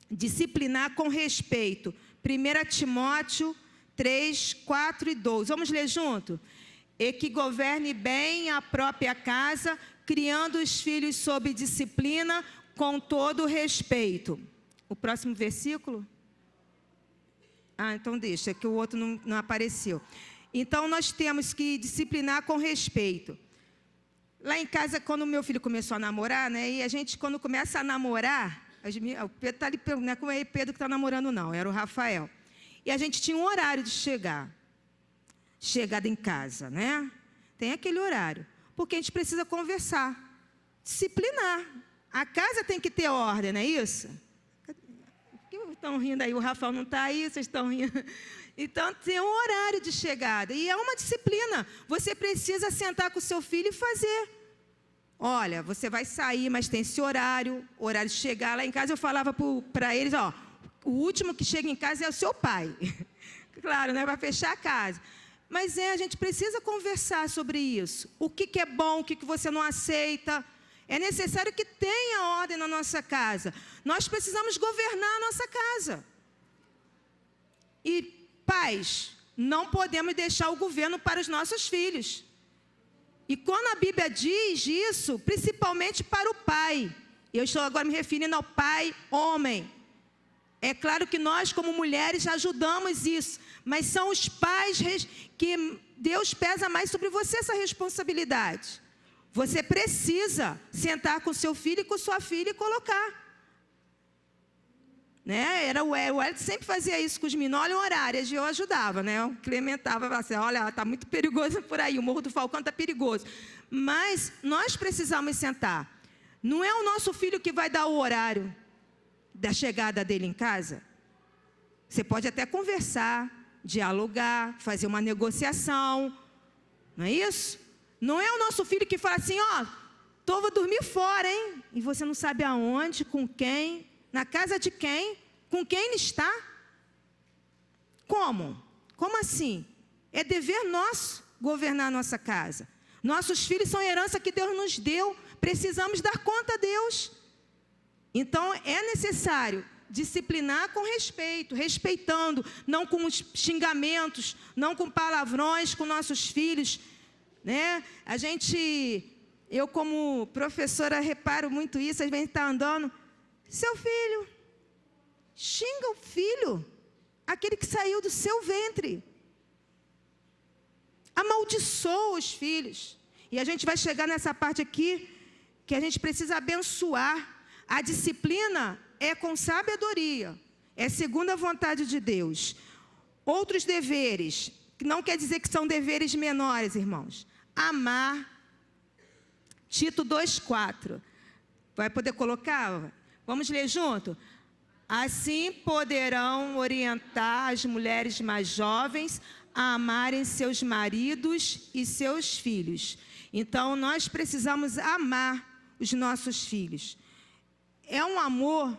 disciplinar com respeito. 1 Timóteo 3, 4 e 12. Vamos ler junto? E que governe bem a própria casa, criando os filhos sob disciplina, com todo respeito. O próximo versículo? Então deixa, que o outro não apareceu. Então, nós temos que disciplinar com respeito. Lá em casa, quando o meu filho começou a namorar, né? E a gente, quando começa a namorar, o Pedro está ali, não é com o Pedro que está namorando, não, era o Rafael. E a gente tinha um horário de chegada em casa, né? Tem aquele horário. Porque a gente precisa conversar, disciplinar. A casa tem que ter ordem, não é isso? Por que estão rindo aí? O Rafael não está aí, vocês estão rindo. Então, tem um horário de chegada. E é uma disciplina. Você precisa sentar com o seu filho e fazer. Olha, você vai sair, mas tem esse horário de chegar. Lá em casa eu falava para eles, o último que chega em casa é o seu pai. Claro, né? Vai fechar a casa. Mas a gente precisa conversar sobre isso. O que é bom, o que você não aceita. É necessário que tenha ordem na nossa casa. Nós precisamos governar a nossa casa. E, pais, não podemos deixar o governo para os nossos filhos. E quando a Bíblia diz isso, principalmente para o pai, eu estou agora me referindo ao pai, homem. É claro que nós, como mulheres, ajudamos isso, mas são os pais que Deus pesa mais sobre você essa responsabilidade. Você precisa sentar com seu filho e com sua filha e colocar. Né? O Wellington sempre fazia isso com os meninos. Olha o horário, eu ajudava, né? Eu clementava, falava assim, olha, está muito perigoso por aí, o Morro do Falcão está perigoso. Mas nós precisamos sentar. Não é o nosso filho que vai dar o horário da chegada dele em casa. Você pode até conversar, dialogar, fazer uma negociação. Não é isso? Não é o nosso filho que fala assim, vou dormir fora, hein? E você não sabe aonde, com quem, na casa de quem, com quem ele está. Como? Como assim? É dever nosso governar a nossa casa. Nossos filhos são herança que Deus nos deu. Precisamos dar conta a Deus. Então, é necessário disciplinar com respeito, respeitando, não com xingamentos, não com palavrões com nossos filhos, né? Eu como professora reparo muito isso, às vezes está andando, seu filho, xinga o filho, aquele que saiu do seu ventre, amaldiçoa os filhos. E a gente vai chegar nessa parte aqui, que a gente precisa abençoar. A disciplina é com sabedoria, é segundo a vontade de Deus. Outros deveres, não quer dizer que são deveres menores, irmãos. amar. Tito 2,4. Vai poder colocar? Vamos ler junto? Assim poderão orientar as mulheres mais jovens a amarem seus maridos e seus filhos. Então, nós precisamos amar os nossos filhos. É um amor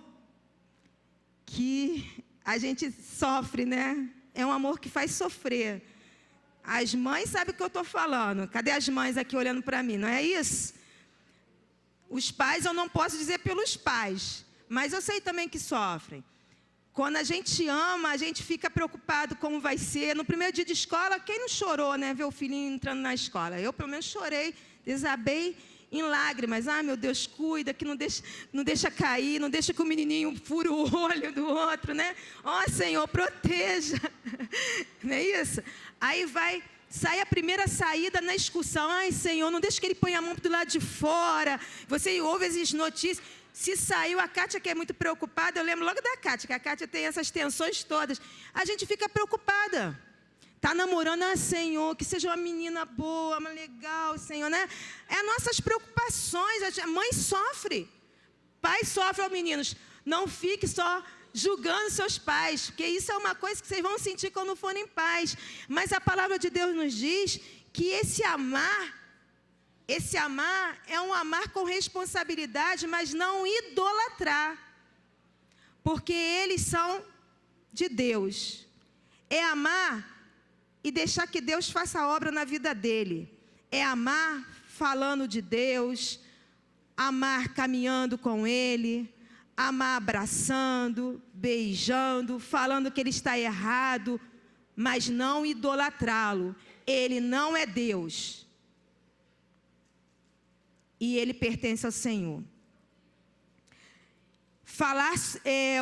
que a gente sofre, né? É um amor que faz sofrer. As mães sabem o que eu estou falando. Cadê as mães aqui olhando para mim? Não é isso? Os pais, eu não posso dizer pelos pais, mas eu sei também que sofrem. Quando a gente ama, a gente fica preocupado como vai ser. No primeiro dia de escola, quem não chorou, né? Ver o filhinho entrando na escola. Eu, pelo menos, chorei, desabei em lágrimas. Ah, meu Deus, cuida, que não deixa cair, não deixa que o menininho fure o olho do outro, né? Ó, Senhor, proteja. Não é isso? Aí sai a primeira saída na excursão. Ai, Senhor, não deixa que ele ponha a mão do lado de fora. Você ouve as notícias. Se saiu, a Kátia, que é muito preocupada, eu lembro logo da Kátia, que a Kátia tem essas tensões todas. A gente fica preocupada. Está namorando, ah, Senhor, que seja uma menina boa, uma legal, Senhor, né? É as nossas preocupações. A mãe sofre. Pai sofre, ó, meninos. Não fique só julgando seus pais, porque isso é uma coisa que vocês vão sentir quando forem pais. Mas a palavra de Deus nos diz que esse amar é um amar com responsabilidade, mas não idolatrar, porque eles são de Deus. É amar e deixar que Deus faça a obra na vida dele. É amar falando de Deus, amar caminhando com ele, amar abraçando, beijando, falando que ele está errado, mas não idolatrá-lo. Ele não é Deus. E ele pertence ao Senhor. Falar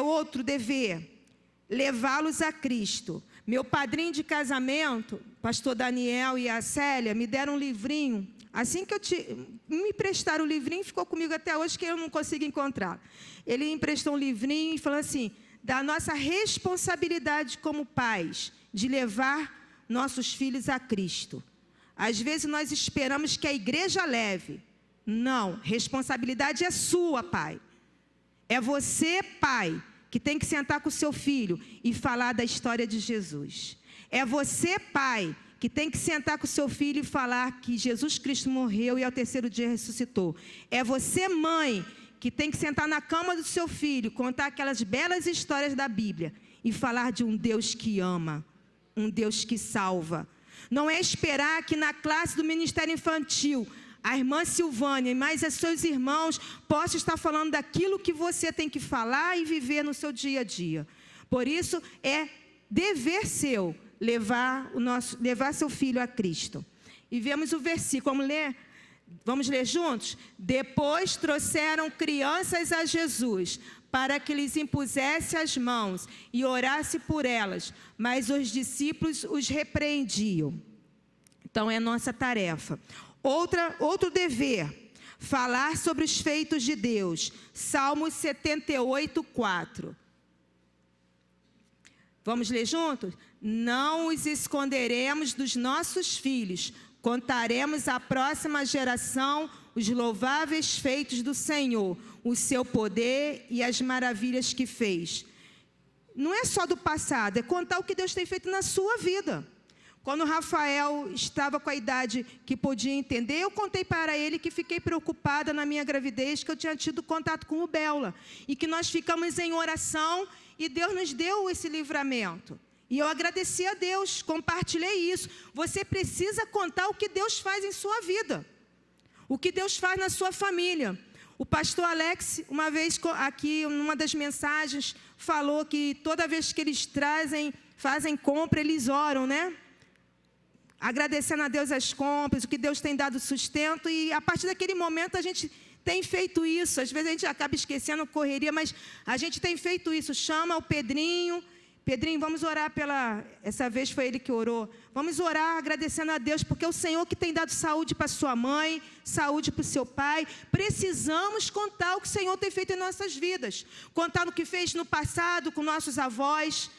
outro dever, levá-los a Cristo. Meu padrinho de casamento, pastor Daniel e a Célia, me deram um livrinho. Assim que me emprestaram o livrinho, ficou comigo até hoje, que eu não consigo encontrar. Ele emprestou um livrinho e falou assim, da nossa responsabilidade como pais, de levar nossos filhos a Cristo. Às vezes nós esperamos que a igreja leve. Não, responsabilidade é sua, pai. É você, pai, que tem que sentar com o seu filho e falar da história de Jesus. É você, pai, que tem que sentar com o seu filho e falar que Jesus Cristo morreu e ao terceiro dia ressuscitou. É você, mãe, que tem que sentar na cama do seu filho, contar aquelas belas histórias da Bíblia e falar de um Deus que ama, um Deus que salva. Não é esperar que na classe do Ministério Infantil a irmã Silvânia e mais os seus irmãos possam estar falando daquilo que você tem que falar e viver no seu dia a dia. Por isso, é dever seu levar seu filho a Cristo. E vemos o versículo, vamos ler juntos? Depois trouxeram crianças a Jesus, para que lhes impusesse as mãos e orasse por elas, mas os discípulos os repreendiam. Então, é nossa tarefa. Outro dever, falar sobre os feitos de Deus. Salmos 78, 4. Vamos ler juntos? Não os esconderemos dos nossos filhos, contaremos à próxima geração os louváveis feitos do Senhor, o seu poder e as maravilhas que fez. Não é só do passado, é contar o que Deus tem feito na sua vida. Quando o Rafael estava com a idade que podia entender, eu contei para ele que fiquei preocupada na minha gravidez, que eu tinha tido contato com rubéola. E que nós ficamos em oração e Deus nos deu esse livramento. E eu agradeci a Deus, compartilhei isso. Você precisa contar o que Deus faz em sua vida. O que Deus faz na sua família. O pastor Alex, uma vez aqui, numa das mensagens, falou que toda vez que eles fazem compra, eles oram, né? Agradecendo a Deus as compras, o que Deus tem dado sustento, e a partir daquele momento a gente tem feito isso. Às vezes a gente acaba esquecendo, correria, mas a gente tem feito isso. Chama o Pedrinho, vamos orar essa vez foi ele que orou. Vamos orar agradecendo a Deus, porque é o Senhor que tem dado saúde para sua mãe, saúde para o seu pai. Precisamos contar o que o Senhor tem feito em nossas vidas. Contar no que fez no passado com nossos avós,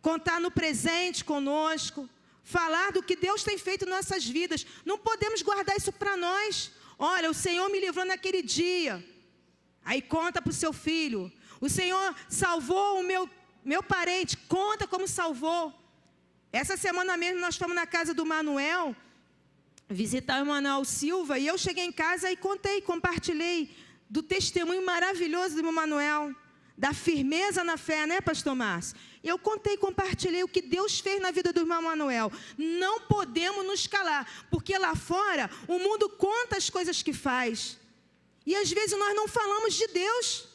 contar no presente conosco. falar do que Deus tem feito em nossas vidas. Não podemos guardar isso para nós. Olha, o Senhor me livrou naquele dia. Aí conta para o seu filho. O Senhor salvou o meu parente, conta como salvou. Essa semana mesmo nós fomos na casa do Manuel, visitar o Manuel Silva, e eu cheguei em casa e contei, compartilhei do testemunho maravilhoso do Manuel, da firmeza na fé, né, pastor Márcio? Eu contei, compartilhei o que Deus fez na vida do irmão Manuel. Não podemos nos calar, porque lá fora o mundo conta as coisas que faz. E às vezes nós não falamos de Deus,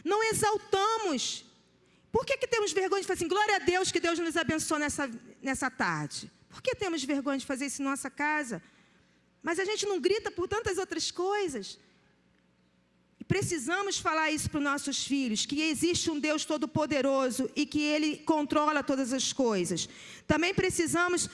não exaltamos. Por que temos vergonha de fazer assim, glória a Deus que Deus nos abençoou nessa tarde? Por que temos vergonha de fazer isso em nossa casa? Mas a gente não grita por tantas outras coisas. E precisamos falar isso para os nossos filhos, que existe um Deus todo-poderoso e que Ele controla todas as coisas. Também precisamos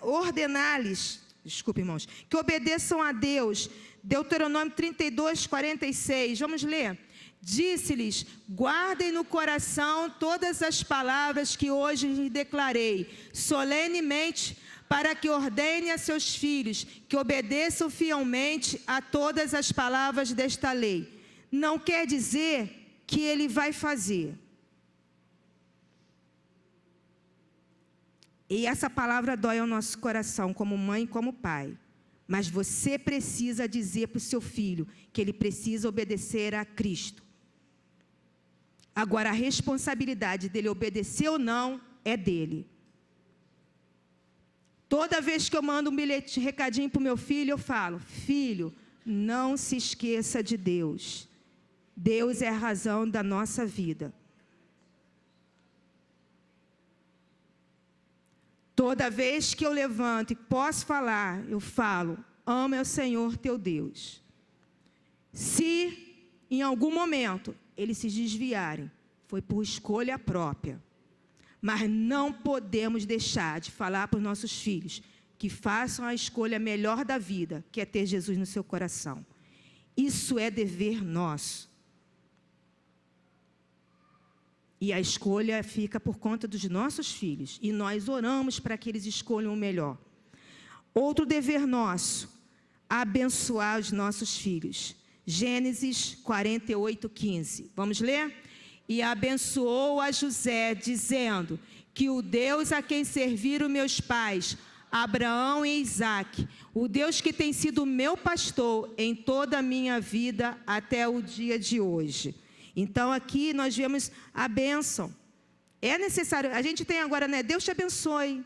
ordenar-lhes, desculpe, irmãos, que obedeçam a Deus. Deuteronômio 32, 46, vamos ler. Disse-lhes, guardem no coração todas as palavras que hoje lhes declarei, solenemente, para que ordene a seus filhos, que obedeçam fielmente a todas as palavras desta lei. Não quer dizer que ele vai fazer. E essa palavra dói ao nosso coração, como mãe e como pai. Mas você precisa dizer para o seu filho que ele precisa obedecer a Cristo. Agora, a responsabilidade dele obedecer ou não é dele. Toda vez que eu mando um bilhete, recadinho para o meu filho, eu falo, filho, não se esqueça de Deus. Deus é a razão da nossa vida. Toda vez que eu levanto e posso falar, eu falo, ama o Senhor teu Deus. Se em algum momento eles se desviarem, foi por escolha própria. Mas não podemos deixar de falar para os nossos filhos que façam a escolha melhor da vida, que é ter Jesus no seu coração. Isso é dever nosso. E a escolha fica por conta dos nossos filhos. E nós oramos para que eles escolham o melhor. Outro dever nosso, abençoar os nossos filhos. Gênesis 48, 15. Vamos ler? E abençoou a José, dizendo que o Deus a quem serviram meus pais, Abraão e Isaque, o Deus que tem sido meu pastor em toda a minha vida até o dia de hoje. Então, aqui nós vemos a bênção. É necessário, a gente tem agora, né? Deus te abençoe.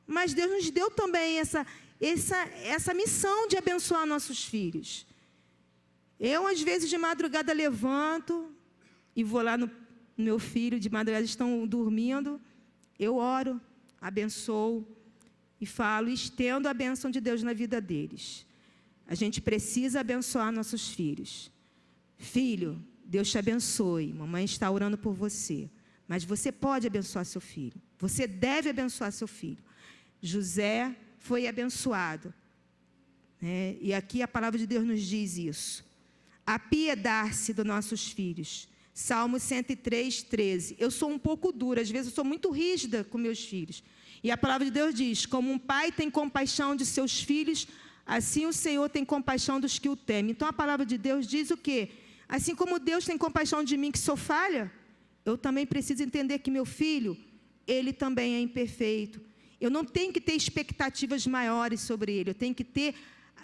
Mas Deus nos deu também essa missão de abençoar nossos filhos. Eu, às vezes, de madrugada levanto e vou lá no meu filho, de madrugada estão dormindo, eu oro, abençoo e falo, estendo a bênção de Deus na vida deles. A gente precisa abençoar nossos filhos. Filho, Deus te abençoe, mamãe está orando por você, mas você pode abençoar seu filho, você deve abençoar seu filho. José foi abençoado, né? E aqui a palavra de Deus nos diz isso. Apiedar-se dos nossos filhos. Salmo 103, 13. Eu sou um pouco dura, às vezes eu sou muito rígida com meus filhos. E a palavra de Deus diz, como um pai tem compaixão de seus filhos, assim o Senhor tem compaixão dos que o temem. Então a palavra de Deus diz o quê? Assim como Deus tem compaixão de mim que sou falha, eu também preciso entender que meu filho, ele também é imperfeito. Eu não tenho que ter expectativas maiores sobre ele, eu tenho que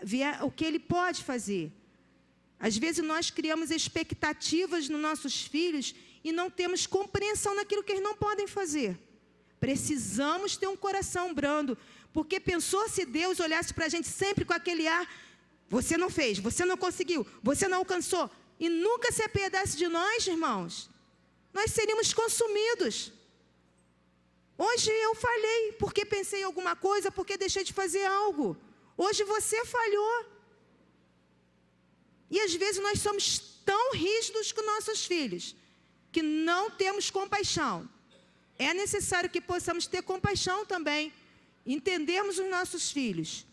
ver o que ele pode fazer. Às vezes nós criamos expectativas nos nossos filhos e não temos compreensão naquilo que eles não podem fazer. Precisamos ter um coração brando, porque pensou se Deus olhasse para a gente sempre com aquele ar, você não fez, você não conseguiu, você não alcançou, e nunca se apiedasse de nós, irmãos, nós seríamos consumidos. Hoje eu falhei, porque pensei em alguma coisa, porque deixei de fazer algo. Hoje você falhou. E às vezes nós somos tão rígidos com nossos filhos, que não temos compaixão. É necessário que possamos ter compaixão também, entendermos os nossos filhos.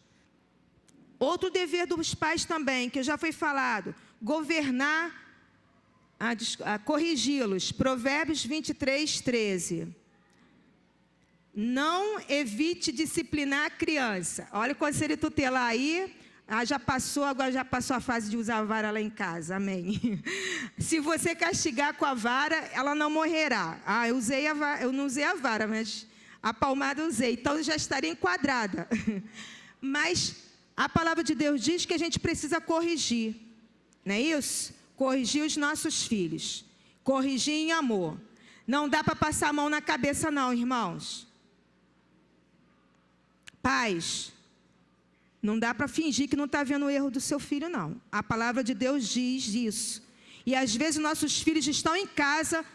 Outro dever dos pais também, que já foi falado, governar, corrigi-los. Provérbios 23, 13. Não evite disciplinar a criança. Olha o conselho tutelar aí. Já passou, agora já passou a fase de usar a vara lá em casa. Amém. Se você castigar com a vara, ela não morrerá. Eu não usei a vara, mas a palmada eu usei. Então, eu já estaria enquadrada. Mas a palavra de Deus diz que a gente precisa corrigir. Não é isso? Corrigir os nossos filhos. Corrigir em amor. Não dá para passar a mão na cabeça não, irmãos. Pais, não dá para fingir que não está vendo o erro do seu filho, não. A palavra de Deus diz isso. E às vezes nossos filhos estão em casa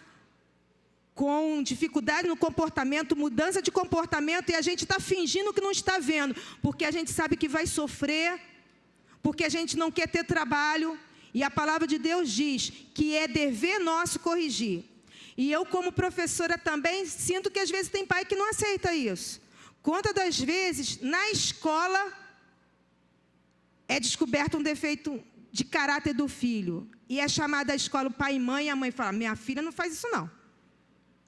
com dificuldade no comportamento, mudança de comportamento, e a gente está fingindo que não está vendo, porque a gente sabe que vai sofrer, porque a gente não quer ter trabalho. E a palavra de Deus diz que é dever nosso corrigir. E eu, como professora também, sinto que às vezes tem pai que não aceita isso. Quantas das vezes, na escola, é descoberto um defeito de caráter do filho. E é chamada à escola o pai e mãe, e a mãe fala, minha filha não faz isso não.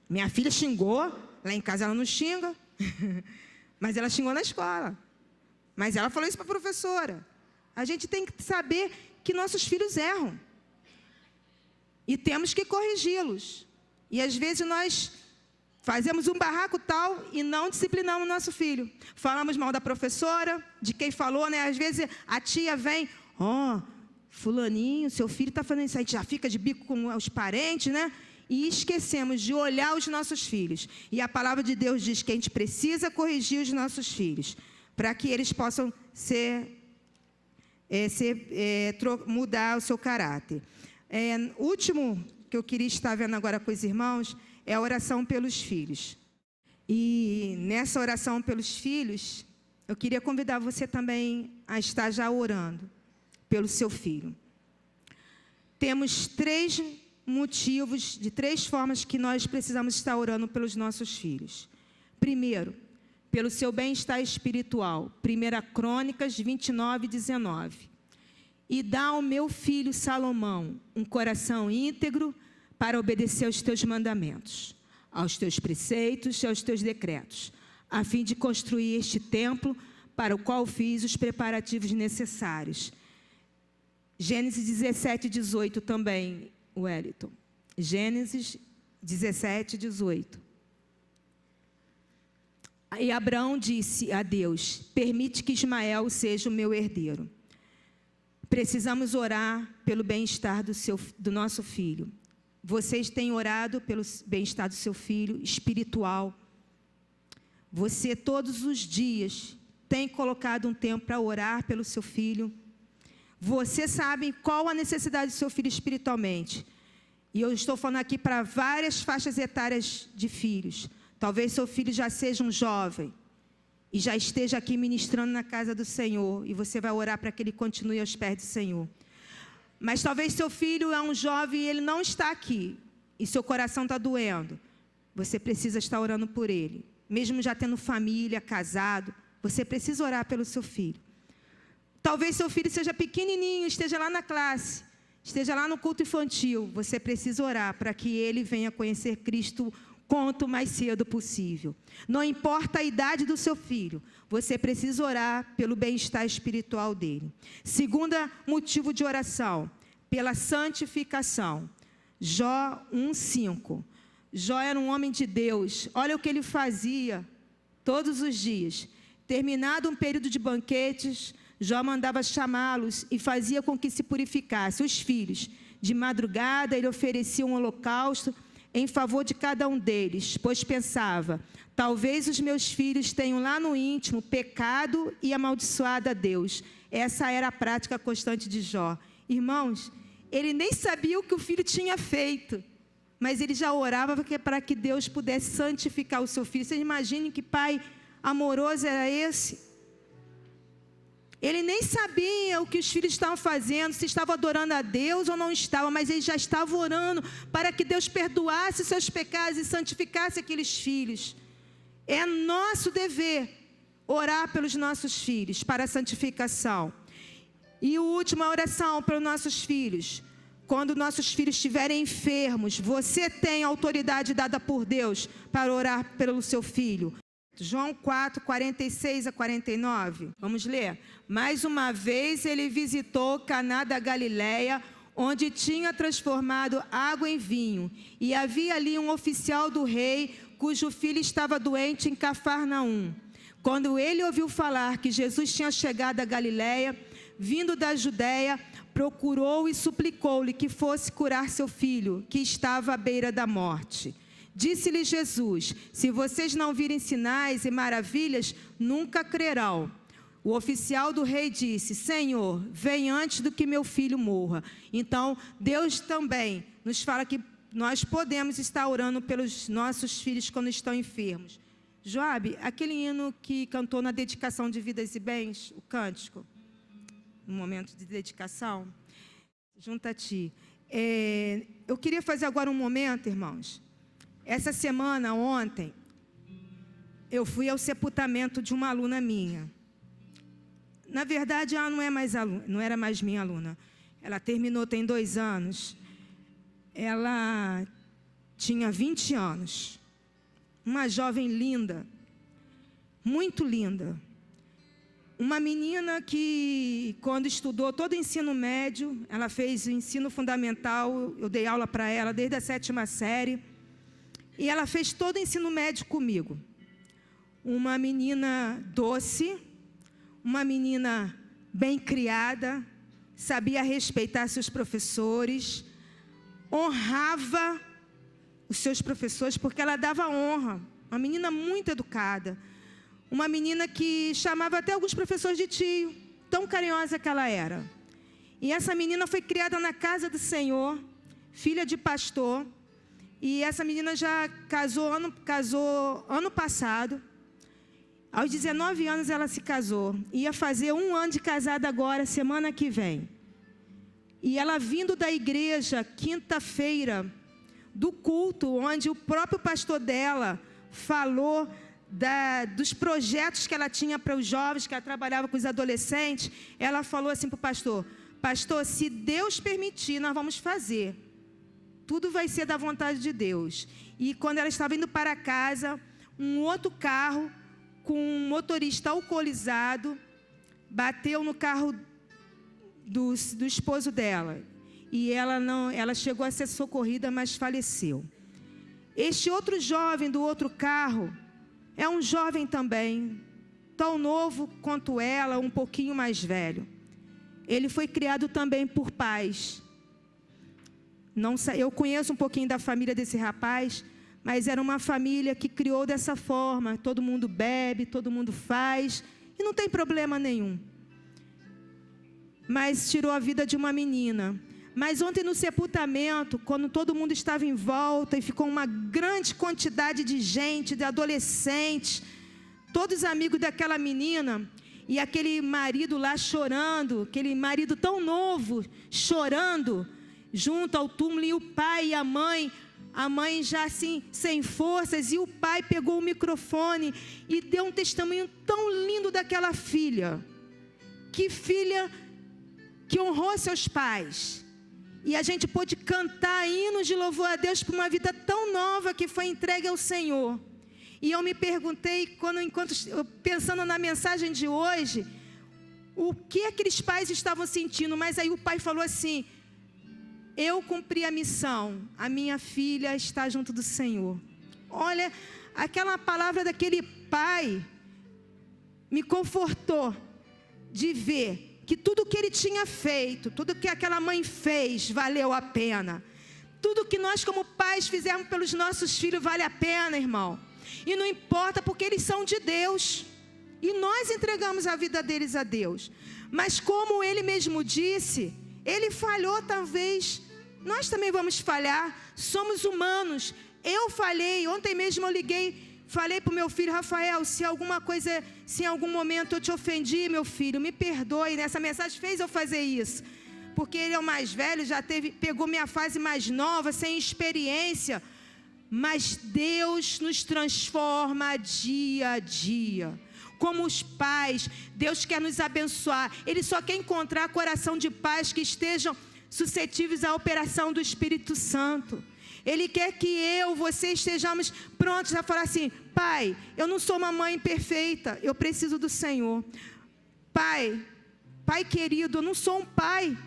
Minha filha xingou, lá em casa ela não xinga, mas ela xingou na escola. Mas ela falou isso para a professora. A gente tem que saber que nossos filhos erram. E temos que corrigi-los. E às vezes nós fazemos um barraco tal e não disciplinamos o nosso filho. Falamos mal da professora, de quem falou, né? Às vezes a tia vem, fulaninho, seu filho está fazendo isso. A gente já fica de bico com os parentes, né? E esquecemos de olhar os nossos filhos. E a palavra de Deus diz que a gente precisa corrigir os nossos filhos, para que eles possam mudar o seu caráter. Último que eu queria estar vendo agora com os irmãos é a oração pelos filhos. E nessa oração pelos filhos, eu queria convidar você também a estar já orando pelo seu filho. Temos 3 motivos, de 3 formas que nós precisamos estar orando pelos nossos filhos. Primeiro, pelo seu bem-estar espiritual. 1 Crônicas 29, 19. E dá ao meu filho Salomão um coração íntegro para obedecer aos teus mandamentos, aos teus preceitos e aos teus decretos, a fim de construir este templo para o qual fiz os preparativos necessários. Gênesis 17, 18 também, Wellington. Gênesis 17, 18. E Abraão disse a Deus, permite que Ismael seja o meu herdeiro. Precisamos orar pelo bem-estar do nosso filho. Vocês têm orado pelo bem-estar do seu filho espiritual. Você, todos os dias, tem colocado um tempo para orar pelo seu filho. Você sabe qual a necessidade do seu filho espiritualmente. E eu estou falando aqui para várias faixas etárias de filhos. Talvez seu filho já seja um jovem e já esteja aqui ministrando na casa do Senhor. E você vai orar para que ele continue aos pés do Senhor. Mas talvez seu filho é um jovem e ele não está aqui. E seu coração está doendo. Você precisa estar orando por ele. Mesmo já tendo família, casado, você precisa orar pelo seu filho. Talvez seu filho seja pequenininho, esteja lá na classe, esteja lá no culto infantil. Você precisa orar para que ele venha conhecer Cristo quanto mais cedo possível. Não importa a idade do seu filho, você precisa orar pelo bem-estar espiritual dele. Segundo motivo de oração, pela santificação. Jó 1:5. Jó era um homem de Deus. Olha o que ele fazia todos os dias. Terminado um período de banquetes, Jó mandava chamá-los e fazia com que se purificasse os filhos. De madrugada ele oferecia um holocausto em favor de cada um deles, pois pensava, talvez os meus filhos tenham lá no íntimo pecado e amaldiçoado a Deus. Essa era a prática constante de Jó. Irmãos, ele nem sabia o que o filho tinha feito, mas ele já orava para que Deus pudesse santificar o seu filho. Vocês imaginem que pai amoroso era esse? Ele nem sabia o que os filhos estavam fazendo, se estavam adorando a Deus ou não estavam, mas ele já estava orando para que Deus perdoasse seus pecados e santificasse aqueles filhos. É nosso dever orar pelos nossos filhos, para a santificação. E a última oração para os nossos filhos. Quando nossos filhos estiverem enfermos, você tem autoridade dada por Deus para orar pelo seu filho. João 4, 46 a 49. Vamos ler? Mais uma vez ele visitou Caná da Galileia, onde tinha transformado água em vinho. E havia ali um oficial do rei, cujo filho estava doente em Cafarnaum. Quando ele ouviu falar que Jesus tinha chegado a Galileia, vindo da Judéia, procurou e suplicou-lhe que fosse curar seu filho, que estava à beira da morte. Disse-lhe Jesus: se vocês não virem sinais e maravilhas, nunca crerão. O oficial do rei disse: Senhor, vem antes do que meu filho morra. Então, Deus também nos fala que nós podemos estar orando pelos nossos filhos quando estão enfermos. Joabe, aquele hino que cantou na dedicação de Vidas e Bens, o cântico, no momento de dedicação, junto a ti. Eu queria fazer agora um momento, irmãos. Essa semana, ontem, eu fui ao sepultamento de uma aluna minha. Na verdade, ela não era mais minha aluna. Ela terminou tem 2 anos. Ela tinha 20 anos. Uma jovem linda, muito linda. Uma menina que, quando estudou todo o ensino médio, ela fez o ensino fundamental, eu dei aula para ela desde a 7ª série. E ela fez todo o ensino médio comigo. Uma menina doce, uma menina bem criada, sabia respeitar seus professores, honrava os seus professores, porque ela dava honra. Uma menina muito educada. Uma menina que chamava até alguns professores de tio, tão carinhosa que ela era. E essa menina foi criada na casa do Senhor, filha de pastor. E essa menina já casou ano passado. Aos 19 anos ela se casou. Ia fazer 1 ano de casada agora, semana que vem. E ela vindo da igreja, quinta-feira, do culto, onde o próprio pastor dela falou dos projetos que ela tinha para os jovens, que ela trabalhava com os adolescentes, ela falou assim para o pastor: pastor, se Deus permitir, nós vamos fazer. Tudo vai ser da vontade de Deus. E quando ela estava indo para casa, um outro carro, com um motorista alcoolizado, bateu no carro do esposo dela. E ela chegou a ser socorrida, mas faleceu. Este outro jovem do outro carro é um jovem também, tão novo quanto ela, um pouquinho mais velho. Ele foi criado também por pais. Eu conheço um pouquinho da família desse rapaz, mas era uma família que criou dessa forma. Todo mundo bebe, todo mundo faz, e não tem problema nenhum. Mas tirou a vida de uma menina. Mas ontem no sepultamento, quando todo mundo estava em volta e ficou uma grande quantidade de gente, de adolescentes, todos amigos daquela menina, e aquele marido lá chorando, aquele marido tão novo, chorando, junto ao túmulo, e o pai e a mãe já assim, sem forças, e o pai pegou o microfone e deu um testemunho tão lindo daquela filha. Que filha que honrou seus pais. E a gente pôde cantar hinos de louvor a Deus por uma vida tão nova que foi entregue ao Senhor. E eu me perguntei, pensando na mensagem de hoje, o que aqueles pais estavam sentindo. Mas aí o pai falou assim: eu cumpri a missão, a minha filha está junto do Senhor. Olha, aquela palavra daquele pai me confortou de ver que tudo que ele tinha feito, tudo que aquela mãe fez, valeu a pena. Tudo que nós como pais fizermos pelos nossos filhos vale a pena, irmão. E não importa, porque eles são de Deus. E nós entregamos a vida deles a Deus. Mas como ele mesmo disse, ele falhou talvez. Nós também vamos falhar, somos humanos. Eu falhei, ontem mesmo eu liguei, falei para o meu filho: Rafael, se em algum momento eu te ofendi, meu filho, me perdoe. Nessa mensagem fez eu fazer isso, porque ele é o mais velho, pegou minha fase mais nova, sem experiência. Mas Deus nos transforma dia a dia. Como os pais, Deus quer nos abençoar. Ele só quer encontrar coração de pais que estejam suscetíveis à operação do Espírito Santo. Ele quer que você estejamos prontos a falar assim: Pai, eu não sou uma mãe perfeita, eu preciso do Senhor. Pai querido, eu não sou um pai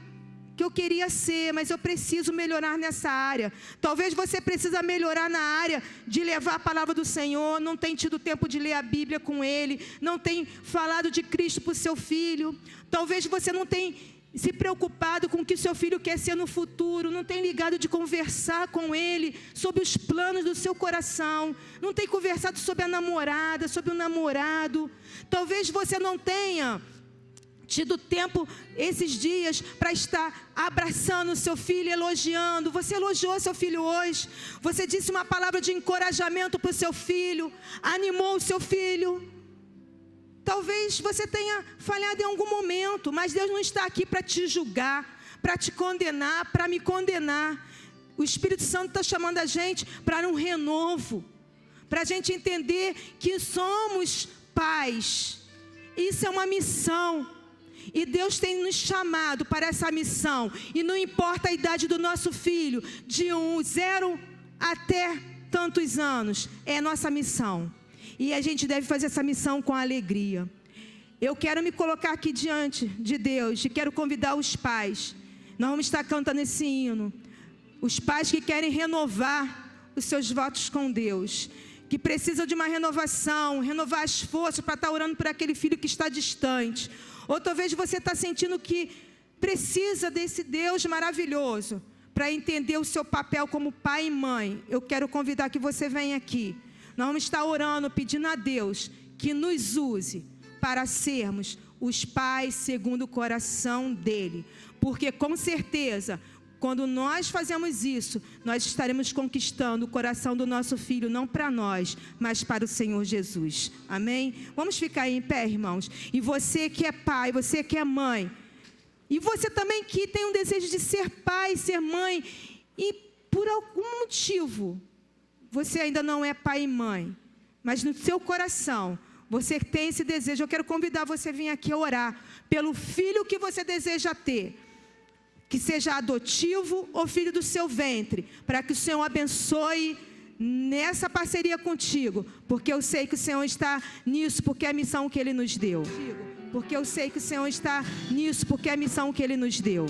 que eu queria ser, mas eu preciso melhorar nessa área. Talvez você precisa melhorar na área de levar a palavra do Senhor, não tem tido tempo de ler a Bíblia com Ele, não tem falado de Cristo para o seu filho. Talvez você não tenha se preocupado com o que o seu filho quer ser no futuro, não tem ligado de conversar com ele sobre os planos do seu coração, não tem conversado sobre a namorada, sobre o namorado. Talvez você não tenha tido tempo esses dias para estar abraçando o seu filho, elogiando. Você elogiou seu filho hoje, você disse uma palavra de encorajamento para o seu filho, animou o seu filho. Talvez você tenha falhado em algum momento, mas Deus não está aqui para te julgar, para te condenar, para me condenar. O Espírito Santo está chamando a gente para um renovo, para a gente entender que somos pais. Isso é uma missão. E Deus tem nos chamado para essa missão. E não importa a idade do nosso filho, de 0 até tantos anos, é a nossa missão. E a gente deve fazer essa missão com alegria. Eu quero me colocar aqui diante de Deus e quero convidar os pais. Nós vamos estar cantando esse hino. Os pais que querem renovar os seus votos com Deus, que precisam de uma renovação, renovar as forças para estar orando por aquele filho que está distante. Ou talvez você está sentindo que precisa desse Deus maravilhoso para entender o seu papel como pai e mãe. Eu quero convidar que você venha aqui. Nós vamos estar orando, pedindo a Deus que nos use para sermos os pais segundo o coração dEle. Porque com certeza, quando nós fazemos isso, nós estaremos conquistando o coração do nosso filho, não para nós, mas para o Senhor Jesus. Amém? Vamos ficar aí em pé, irmãos. E você que é pai, você que é mãe, e você também que tem um desejo de ser pai, ser mãe, e por algum motivo você ainda não é pai e mãe, mas no seu coração você tem esse desejo. Eu quero convidar você a vir aqui orar pelo filho que você deseja ter, que seja adotivo ou filho do seu ventre, para que o Senhor abençoe nessa parceria contigo, porque eu sei que o Senhor está nisso, porque é a missão que Ele nos deu. Porque eu sei que o Senhor está nisso, porque é a missão que Ele nos deu.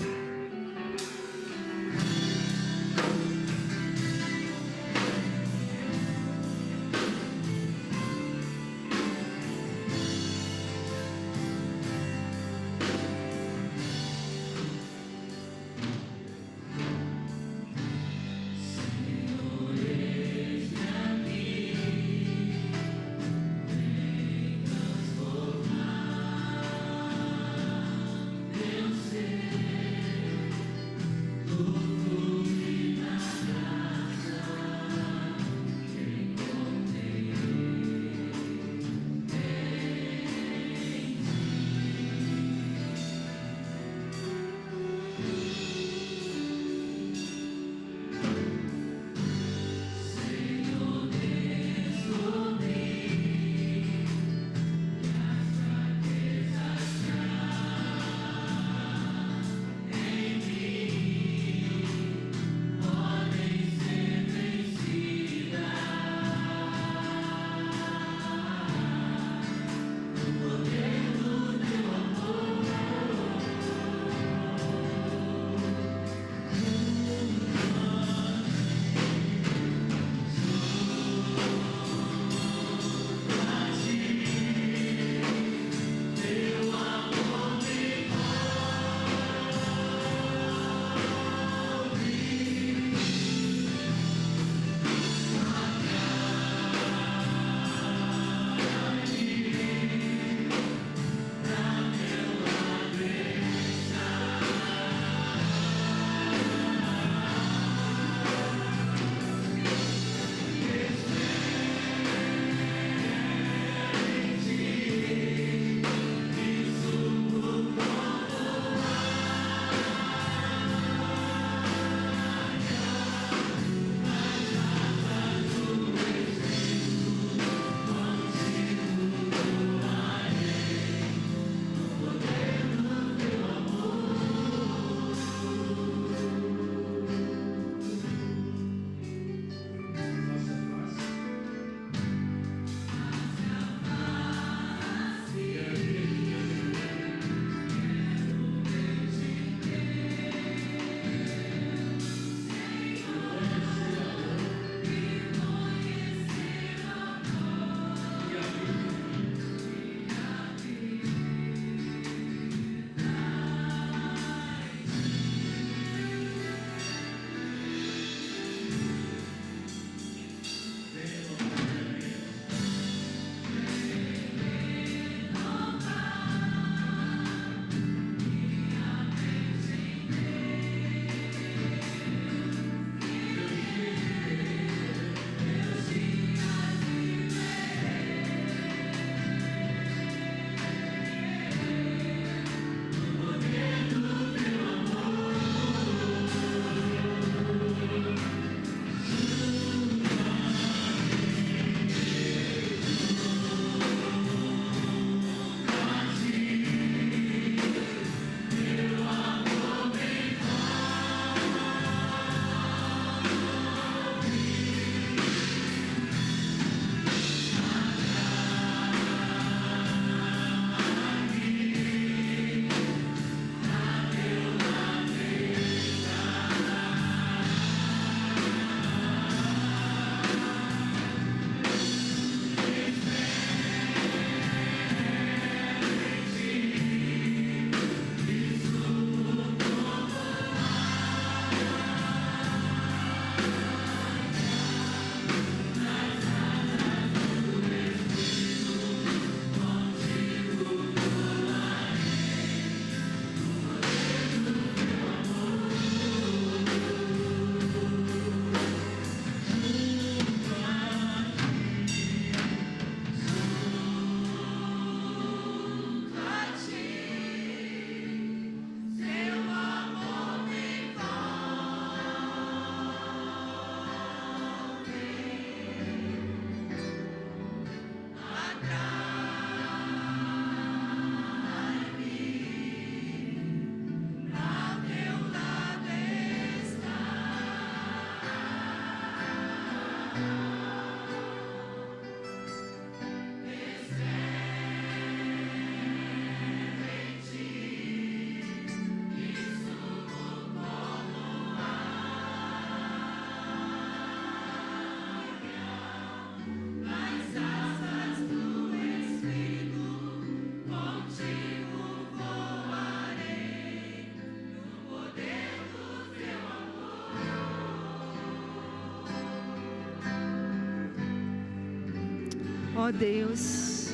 Ó Deus.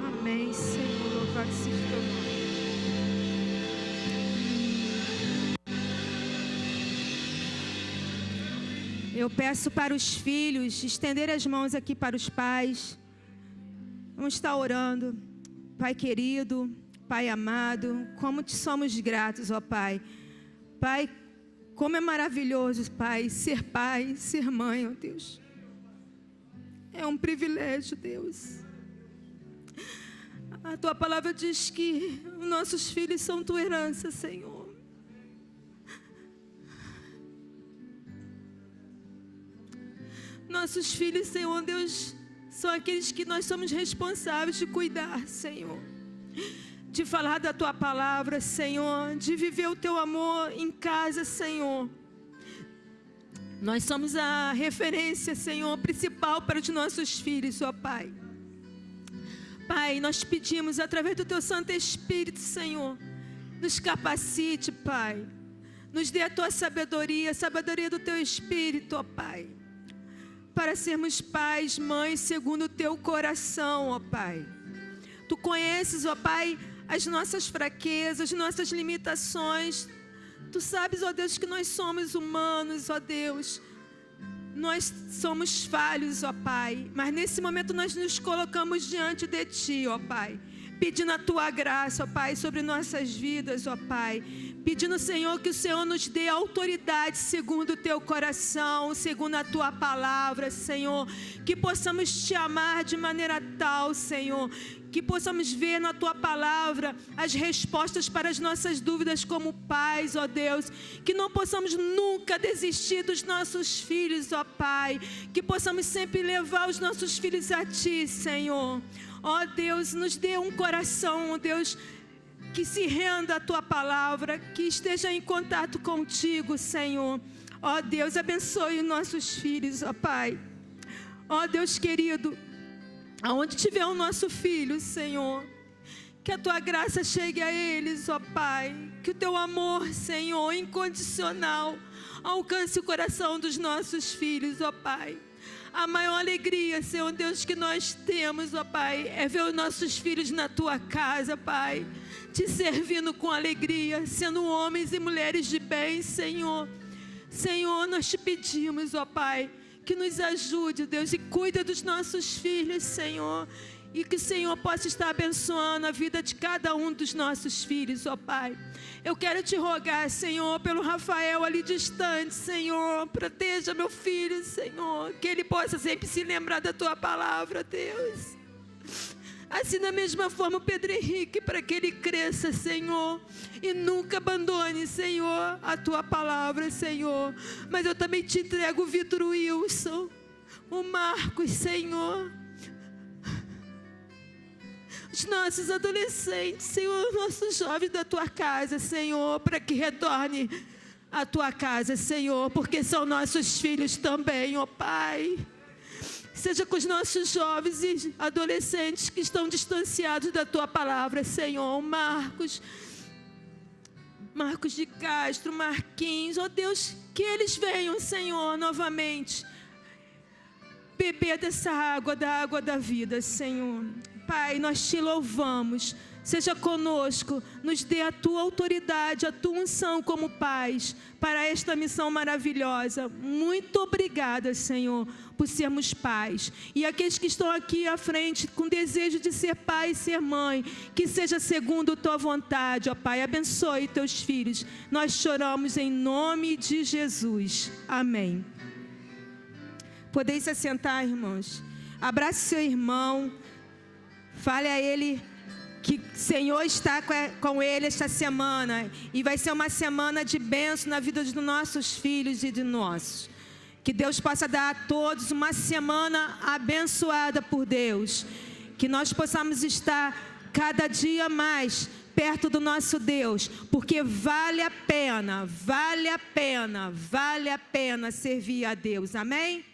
Amém, Senhor. Louvado seja o teu nome. Eu peço para os filhos estender as mãos aqui para os pais. Vamos estar orando. Pai querido, Pai amado, como te somos gratos, ó Pai. Pai, como é maravilhoso, Pai, ser mãe, ó Deus. É um privilégio, Deus. A tua palavra diz que os nossos filhos são tua herança, Senhor. Nossos filhos, Senhor Deus, são aqueles que nós somos responsáveis de cuidar, Senhor. De falar da tua palavra, Senhor. De viver o teu amor em casa, Senhor. Nós somos a referência, Senhor, principal para os nossos filhos, ó Pai. Pai, nós te pedimos através do teu Santo Espírito, Senhor, nos capacite, Pai. Nos dê a tua sabedoria, a sabedoria do teu Espírito, ó Pai. Para sermos pais, mães, segundo o teu coração, ó Pai. Tu conheces, ó Pai, as nossas fraquezas, as nossas limitações. Tu sabes, ó Deus, que nós somos humanos, ó Deus. Nós somos falhos, ó Pai. Mas nesse momento nós nos colocamos diante de Ti, ó Pai. Pedindo a Tua graça, ó Pai, sobre nossas vidas, ó Pai. Pedindo, Senhor, que o Senhor nos dê autoridade segundo o Teu coração, segundo a Tua palavra, Senhor. Que possamos Te amar de maneira tal, Senhor. Que possamos ver na Tua palavra as respostas para as nossas dúvidas como pais, ó Deus. Que não possamos nunca desistir dos nossos filhos, ó Pai. Que possamos sempre levar os nossos filhos a Ti, Senhor. Ó Deus, nos dê um coração, ó Deus, que se renda à Tua palavra, que esteja em contato contigo, Senhor. Ó Deus, abençoe os nossos filhos, ó Pai. Ó Deus querido, aonde tiver o nosso filho, Senhor, que a Tua graça chegue a eles, ó Pai. Que o Teu amor, Senhor, incondicional, alcance o coração dos nossos filhos, ó Pai. A maior alegria, Senhor Deus, que nós temos, ó Pai, é ver os nossos filhos na Tua casa, Pai, Te servindo com alegria, sendo homens e mulheres de bem, Senhor. Senhor, nós Te pedimos, ó Pai, que nos ajude, Deus, e cuida dos nossos filhos, Senhor. E que o Senhor possa estar abençoando a vida de cada um dos nossos filhos, ó Pai. Eu quero Te rogar, Senhor, pelo Rafael ali distante, Senhor. Proteja meu filho, Senhor. Que ele possa sempre se lembrar da Tua palavra, Deus. Assim, da mesma forma, o Pedro Henrique, para que ele cresça, Senhor, e nunca abandone, Senhor, a Tua palavra, Senhor. Mas eu também Te entrego o Vitor Wilson, o Marcos, Senhor, os nossos adolescentes, Senhor, nossos jovens da Tua casa, Senhor, para que retorne à Tua casa, Senhor, porque são nossos filhos também, ó Pai. Seja com os nossos jovens e adolescentes que estão distanciados da Tua palavra, Senhor. Marcos de Castro, Marquinhos, ó Deus, que eles venham, Senhor, novamente beber dessa água, da água da vida, Senhor. Pai, nós Te louvamos. Seja conosco, nos dê a Tua autoridade, a Tua unção como pais, para esta missão maravilhosa. Muito obrigada, Senhor, por sermos pais. E aqueles que estão aqui à frente, com desejo de ser pai e ser mãe, que seja segundo a Tua vontade, ó Pai. Abençoe Teus filhos. Nós choramos em nome de Jesus. Amém. Podeis se assentar, irmãos. Abrace seu irmão. Fale a ele que o Senhor está com ele esta semana. E vai ser uma semana de bênção na vida dos nossos filhos e de nossos. Que Deus possa dar a todos uma semana abençoada por Deus. Que nós possamos estar cada dia mais perto do nosso Deus. Porque vale a pena, vale a pena, vale a pena servir a Deus. Amém?